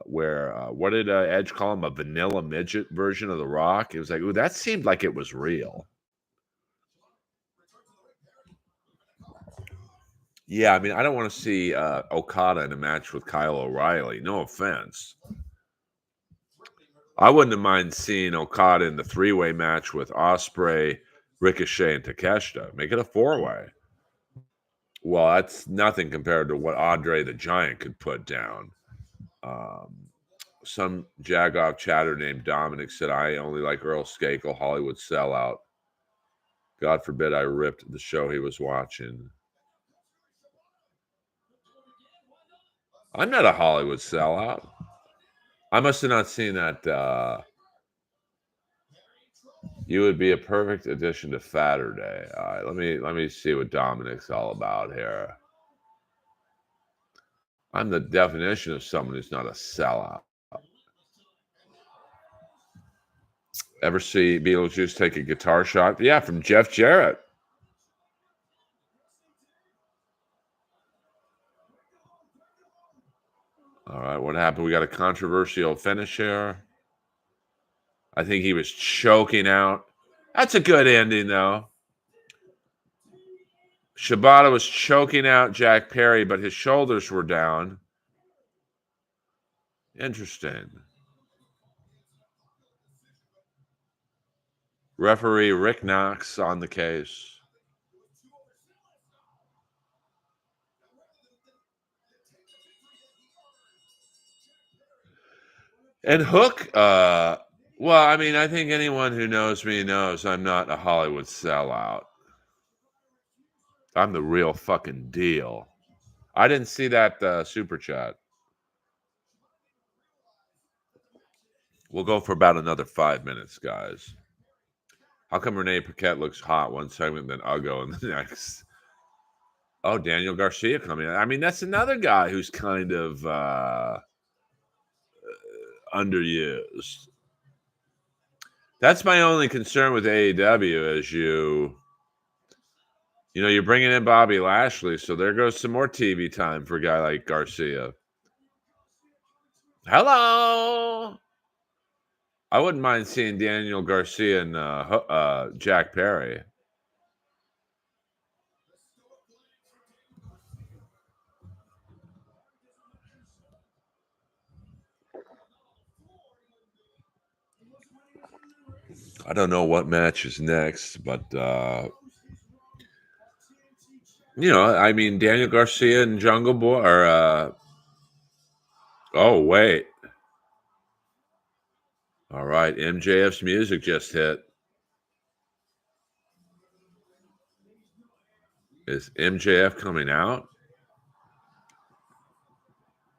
Where what did Edge call him? A vanilla midget version of The Rock? It was like, ooh, that seemed like it was real. Yeah, I mean, I don't want to see Okada in a match with Kyle O'Reilly. No offense. I wouldn't have mind seeing Okada in the 3-way match with Ospreay, Ricochet, and Takeshita. Make it a 4-way. Well, that's nothing compared to what Andre the Giant could put down. Some jagoff chatter named Dominic said, I only like Earl Skakel, Hollywood sellout. God forbid I ripped the show he was watching. I'm not a Hollywood sellout. I must have not seen that. You would be a perfect addition to Fatterday. All right, let me see what Dominic's all about here. I'm the definition of someone who's not a sellout. Ever see Beetlejuice take a guitar shot? Yeah, from Jeff Jarrett. All right, what happened? We got a controversial finish here. I think he was choking out. That's a good ending, though. Shibata was choking out Jack Perry, but his shoulders were down. Interesting. Referee Rick Knox on the case. And Hook, well, I mean, I think anyone who knows me knows I'm not a Hollywood sellout. I'm the real fucking deal. I didn't see that super chat. We'll go for about another 5 minutes, guys. How come Renee Paquette looks hot one segment, then Uggo in the next? Oh, Daniel Garcia coming in. I mean, that's another guy who's kind of underused. That's my only concern with AEW is you're bringing in Bobby Lashley, so there goes some more TV time for a guy like Garcia. Hello. I wouldn't mind seeing Daniel Garcia and Jack Perry. I don't know what match is next, but I mean, Daniel Garcia and Jungle Boy are. Oh wait. All right, MJF's music just hit. Is MJF coming out?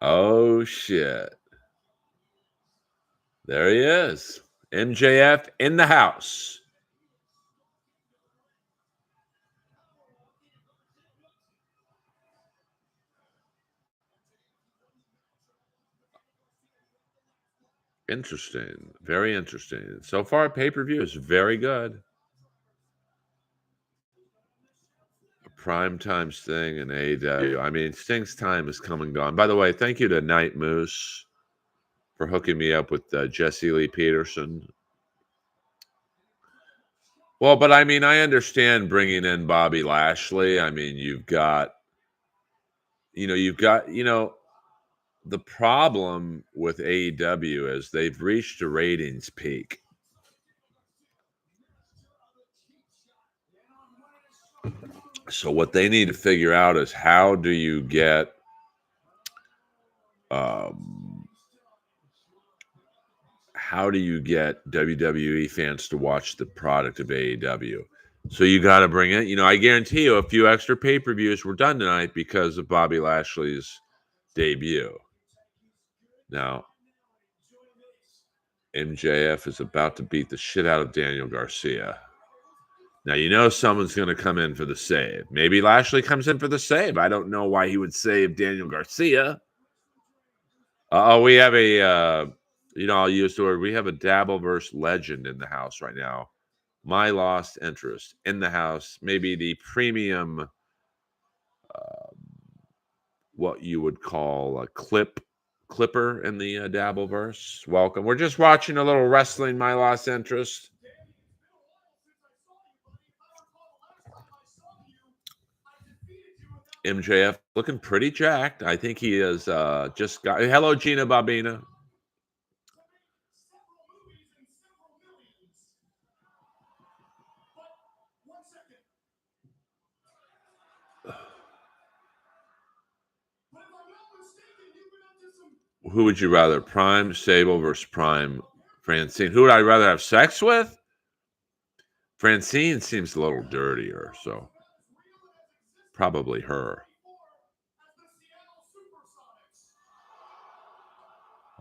Oh shit. There he is. MJF in the house. Interesting. Very interesting. So far, pay-per-view is very good. A prime time Sting and AEW. I mean, Sting's time is come and gone. By the way, thank you to Night Moose for hooking me up with Jesse Lee Peterson. Well, but I mean, I understand bringing in Bobby Lashley. I mean, you've got, the problem with AEW is they've reached a ratings peak. So what they need to figure out is how do you get WWE fans to watch the product of AEW? So you got to bring it. I guarantee you a few extra pay-per-views were done tonight because of Bobby Lashley's debut. Now, MJF is about to beat the shit out of Daniel Garcia. Now, someone's going to come in for the save. Maybe Lashley comes in for the save. I don't know why he would save Daniel Garcia. We have I'll use the word, we have a Dabbleverse legend in the house right now. My lost interest in the house, maybe the premium, what you would call a clipper in the Dabbleverse. Welcome. We're just watching a little wrestling, my lost interest. MJF looking pretty jacked. I think he is just got. Hello, Gina Babina. Who would you rather, Prime Sable versus Prime Francine? Who would I rather have sex with? Francine seems a little dirtier, so probably her.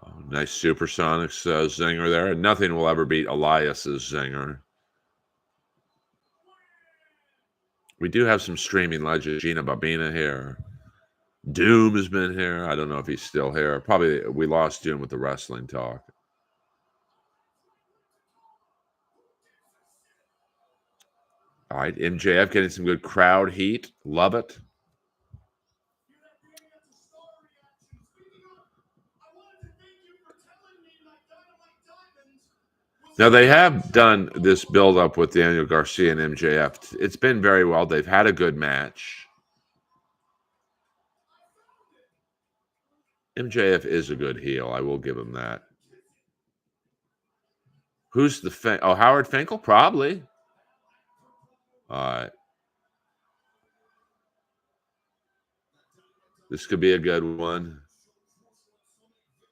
Oh, nice Supersonics zinger there. Nothing will ever beat Elias's zinger. We do have some streaming legends. Gina Babina here. Doom has been here. I don't know if he's still here. Probably we lost Doom with the wrestling talk. All right, MJF getting some good crowd heat. Love it. Now, they have done this build-up with Daniel Garcia and MJF. It's been very well. They've had a good match. MJF is a good heel. I will give him that. Who's the Howard Finkel? Probably. All right. This could be a good one.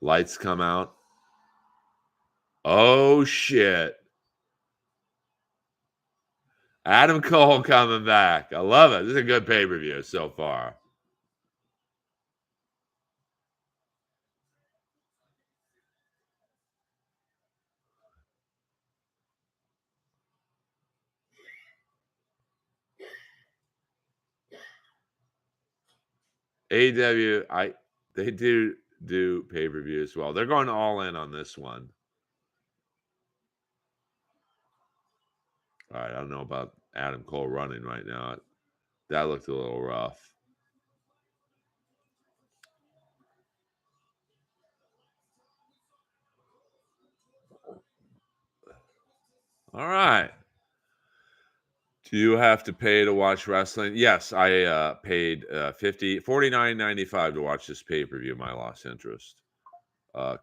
Lights come out. Oh, shit. Adam Cole coming back. I love it. This is a good pay-per-view so far. AEW, they do pay-per-view as well. They're going all in on this one. All right, I don't know about Adam Cole running right now. That looked a little rough. All right. Do you have to pay to watch wrestling? Yes, I paid $49.95 to watch this pay-per-view, my lost interest.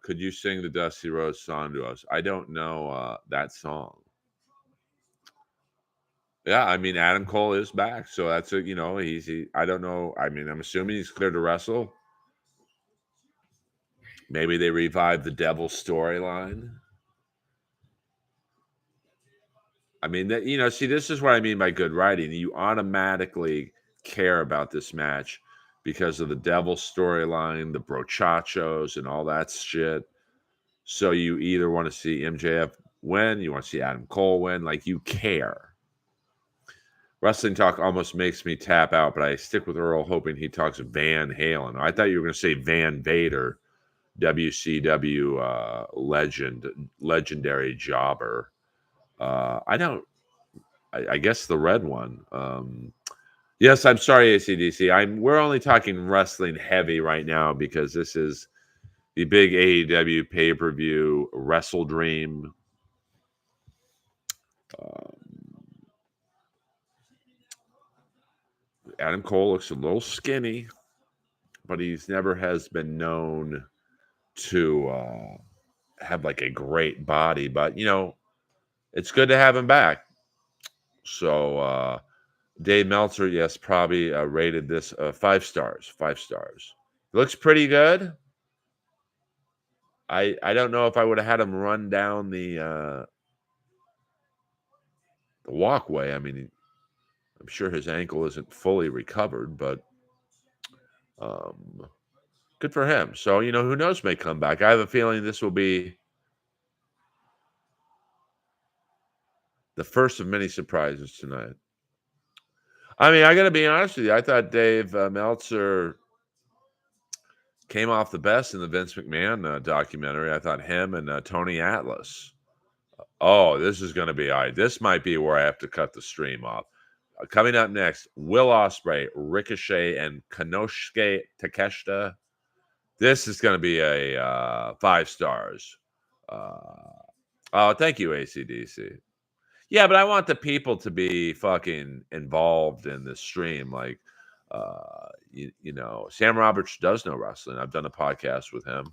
Could you sing the Dusty Rhodes song to us? I don't know that song. Yeah, I mean, Adam Cole is back, so that's I don't know. I mean, I'm assuming he's clear to wrestle. Maybe they revive the Devil storyline. I mean, see, this is what I mean by good writing. You automatically care about this match because of the Devil storyline, the brochachos, and all that shit. So you either want to see MJF win, you want to see Adam Cole win, like you care. Wrestling talk almost makes me tap out, but I stick with Earl hoping he talks Van Halen. I thought you were going to say Van Vader, WCW legendary jobber. I guess the red one. Yes, I'm sorry, ACDC. We're only talking wrestling heavy right now because this is, the big AEW pay-per-view, Wrestledream. Adam Cole looks a little skinny, but he's never has been known to have like a great body. But it's good to have him back. So Dave Meltzer, yes, probably rated this 5 stars. 5 stars. Looks pretty good. I don't know if I would have had him run down the walkway. I mean, I'm sure his ankle isn't fully recovered, but um, good for him. So who knows, may come back. I have a feeling this will be the first of many surprises tonight. I mean, I got to be honest with you. I thought Dave Meltzer came off the best in the Vince McMahon documentary. I thought him and Tony Atlas. Oh, this is going to be all right. This might be where I have to cut the stream off. Coming up next, Will Ospreay, Ricochet, and Konosuke Takeshita. This is going to be a 5 stars. Oh, thank you, ACDC. Yeah, but I want the people to be fucking involved in this stream. Like, Sam Roberts does know wrestling. I've done a podcast with him.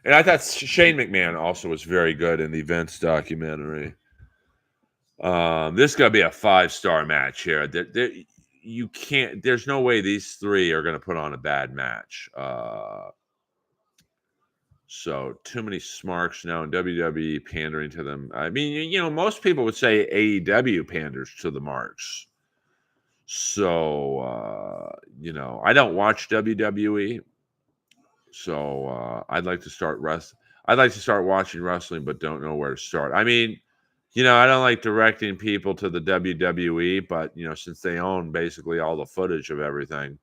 And I thought Shane McMahon also was very good in the Vince documentary. This is going to be a 5-star match here. You can't. There's no way these three are going to put on a bad match. So too many smarks now in WWE pandering to them. I mean, most people would say AEW panders to the marks. So I don't watch WWE. So I'd like to start watching wrestling, but don't know where to start. I mean, I don't like directing people to the WWE, but since they own basically all the footage of everything,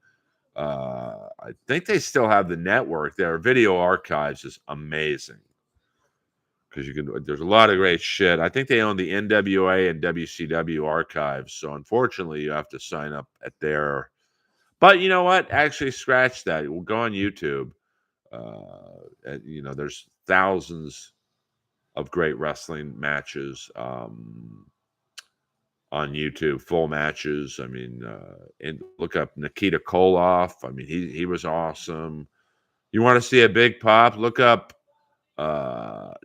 I think they still have the network. Their video archives is amazing because there's a lot of great shit. I think they own the NWA and WCW archives. So unfortunately, you have to sign up at their. But you know what? Actually, scratch that. We'll go on YouTube. There's thousands of great wrestling matches on YouTube, full matches. I mean, and look up Nikita Koloff. I mean, he was awesome. You want to see a big pop? Look up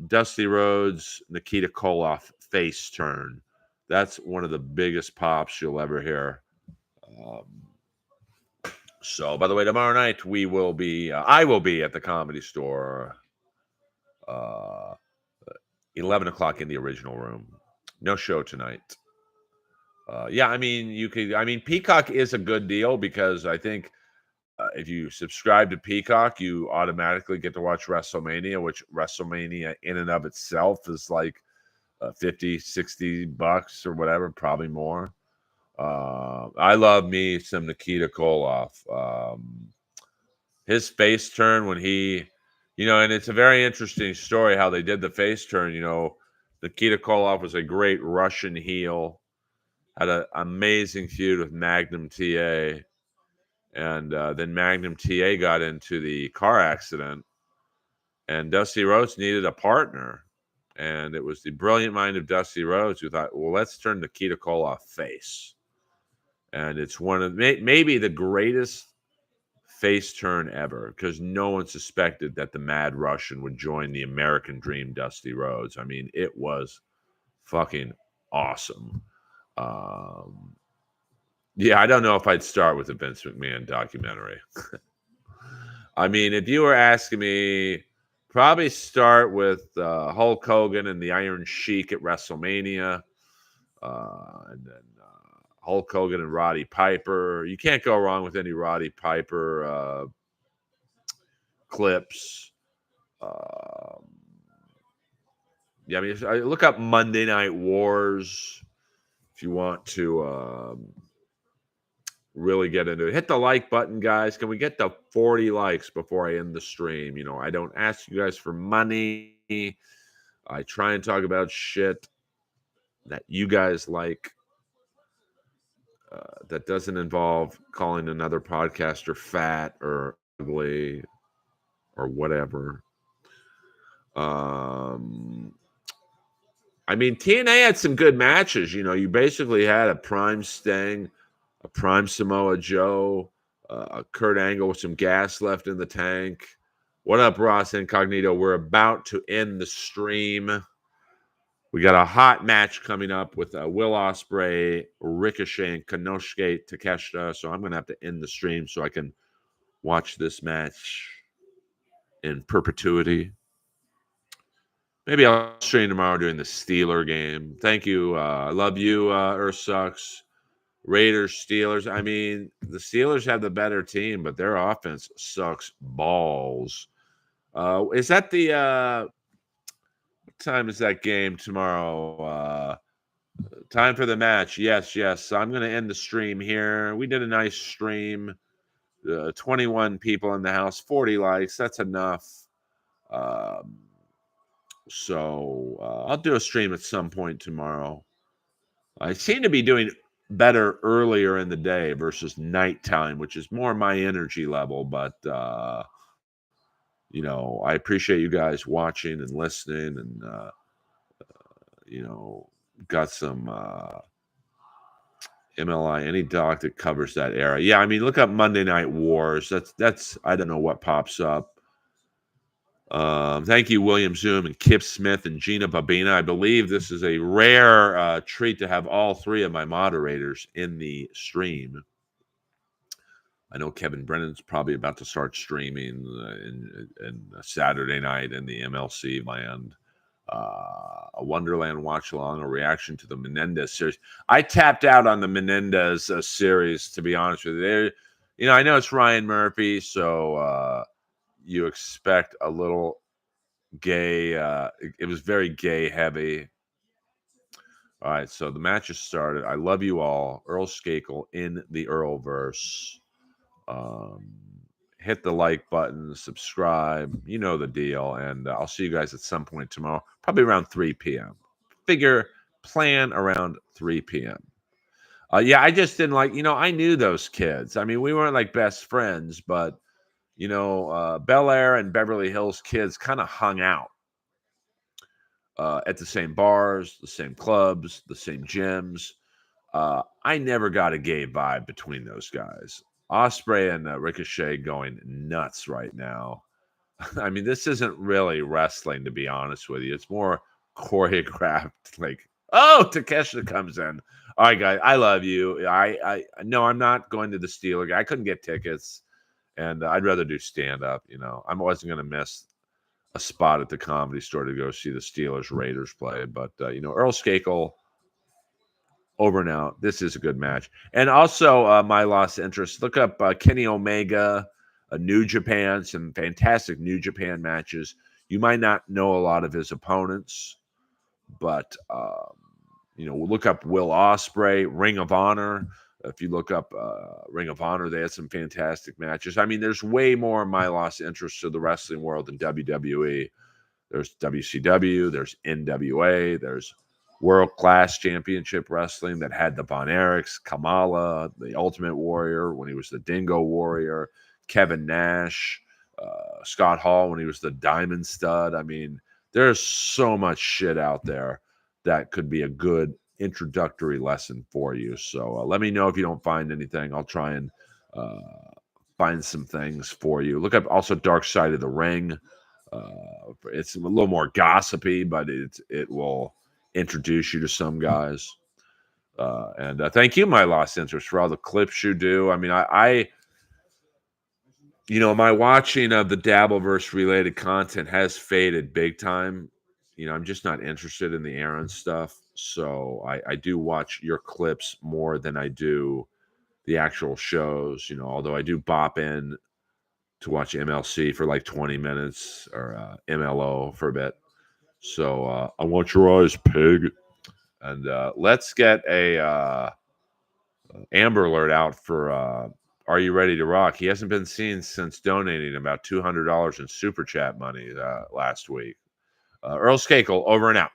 Dusty Rhodes, Nikita Koloff face turn. That's one of the biggest pops you'll ever hear. So, by the way, tomorrow night I will be at the Comedy Store. 11 o'clock in the original room. No show tonight. I mean, Peacock is a good deal because I think if you subscribe to Peacock, you automatically get to watch WrestleMania, which WrestleMania in and of itself is like $50-$60 or whatever, probably more. I love me some Nikita Koloff. His face turn when he, and it's a very interesting story how they did the face turn. Nikita Koloff was a great Russian heel, had an amazing feud with Magnum TA. And then Magnum TA got into the car accident, and Dusty Rhodes needed a partner. And it was the brilliant mind of Dusty Rhodes who thought, well, let's turn Nikita Koloff face. And it's one of maybe the greatest face turn ever because no one suspected that the Mad Russian would join the American Dream Dusty Rhodes. I mean, it was fucking awesome. Yeah, I don't know if I'd start with the Vince McMahon documentary. I mean, if you were asking me, probably start with Hulk Hogan and the Iron Sheik at WrestleMania. And then Hulk Hogan and Roddy Piper. You can't go wrong with any Roddy Piper clips. I mean, look up Monday Night Wars if you want to really get into it. Hit the like button, guys. Can we get to 40 likes before I end the stream? I don't ask you guys for money. I try and talk about shit that you guys like. That doesn't involve calling another podcaster fat or ugly. or whatever. I mean, TNA had some good matches. You know, you basically had a prime Sting, a prime Samoa Joe, a Kurt Angle with some gas left in the tank. What up, Ross Incognito? We're about to end the stream. We got a hot match coming up with Will Ospreay, Ricochet, and Konosuke Takeshita. So I'm going to have to end the stream so I can watch this match in perpetuity. Maybe I'll stream tomorrow during the Steeler game. Thank you. I love you, Earth Sucks. Raiders, Steelers. I mean, the Steelers have the better team, but their offense sucks balls. Is that the what time is that game tomorrow? Time for the match. Yes. So I'm going to end the stream here. We did a nice stream. 21 people in the house, 40 likes. That's enough. So I'll do a stream at some point tomorrow. I seem to be doing better earlier in the day versus nighttime, which is more my energy level. But, you know, I appreciate you guys watching and listening and, you know, got some MLI, any doc that covers that era. Yeah, I mean, look up Monday Night Wars. That's I don't know what pops up. Thank you, William Zoom and Kip Smith and Gina Babina. I believe this is a rare treat to have all three of my moderators in the stream. I know Kevin Brennan's probably about to start streaming in Saturday night in the MLC land. A Wonderland watch along, a reaction to the Menendez series. I tapped out on the Menendez series, to be honest with you. You know, I know it's Ryan Murphy, so you expect a little gay. It was very gay heavy. All right, so the match has started. I love you all. Earl Skakel in the Earlverse. Hit the like button, subscribe. You know the deal. And I'll see you guys at some point tomorrow, probably around 3 p.m. Plan around 3 p.m. Yeah, I just didn't like, you know, I knew those kids. I mean, we weren't like best friends, but, you know, Bel Air and Beverly Hills kids kind of hung out at the same bars, the same clubs, the same gyms. I never got a gay vibe between those guys. Ospreay and Ricochet going nuts right now. I mean, this isn't really wrestling, to be honest with you. It's more choreographed. Like, oh, Takeshita comes in. All right, guys, I love you. I no, I'm not going to the Steeler. I couldn't get tickets, and I'd rather do stand up. You know, I wasn't going to miss a spot at the Comedy Store to go see the Steelers Raiders play. But you know, Earl Skakel. Over and out. This is a good match. And also, my lost interest. Look up Kenny Omega, New Japan, some fantastic New Japan matches. You might not know a lot of his opponents, but, you know, look up Will Ospreay, Ring of Honor. If you look up Ring of Honor, they had some fantastic matches. I mean, there's way more of my lost interest to the wrestling world than WWE. There's WCW, there's NWA, there's world-class championship wrestling that had the Von Erichs, Kamala, the Ultimate Warrior when he was the Dingo Warrior, Kevin Nash, Scott Hall when he was the Diamond Stud. I mean, there's so much shit out there that could be a good introductory lesson for you. So let me know if you don't find anything. I'll try and find some things for you. Look up also Dark Side of the Ring. It's a little more gossipy, but it will introduce you to some guys. And thank you, my lost interest, for all the clips you do. I mean, I you know, my watching of the Dabbleverse related content has faded big time. You know, I'm just not interested in the Aaron stuff. So I do watch your clips more than I do the actual shows, you know, although I do bop in to watch MLC for like 20 minutes or MLO for a bit. So I want your eyes, pig. And let's get a Amber Alert out for Are You Ready to Rock? He hasn't been seen since donating about $200 in Super Chat money last week. Earl Skakel, over and out.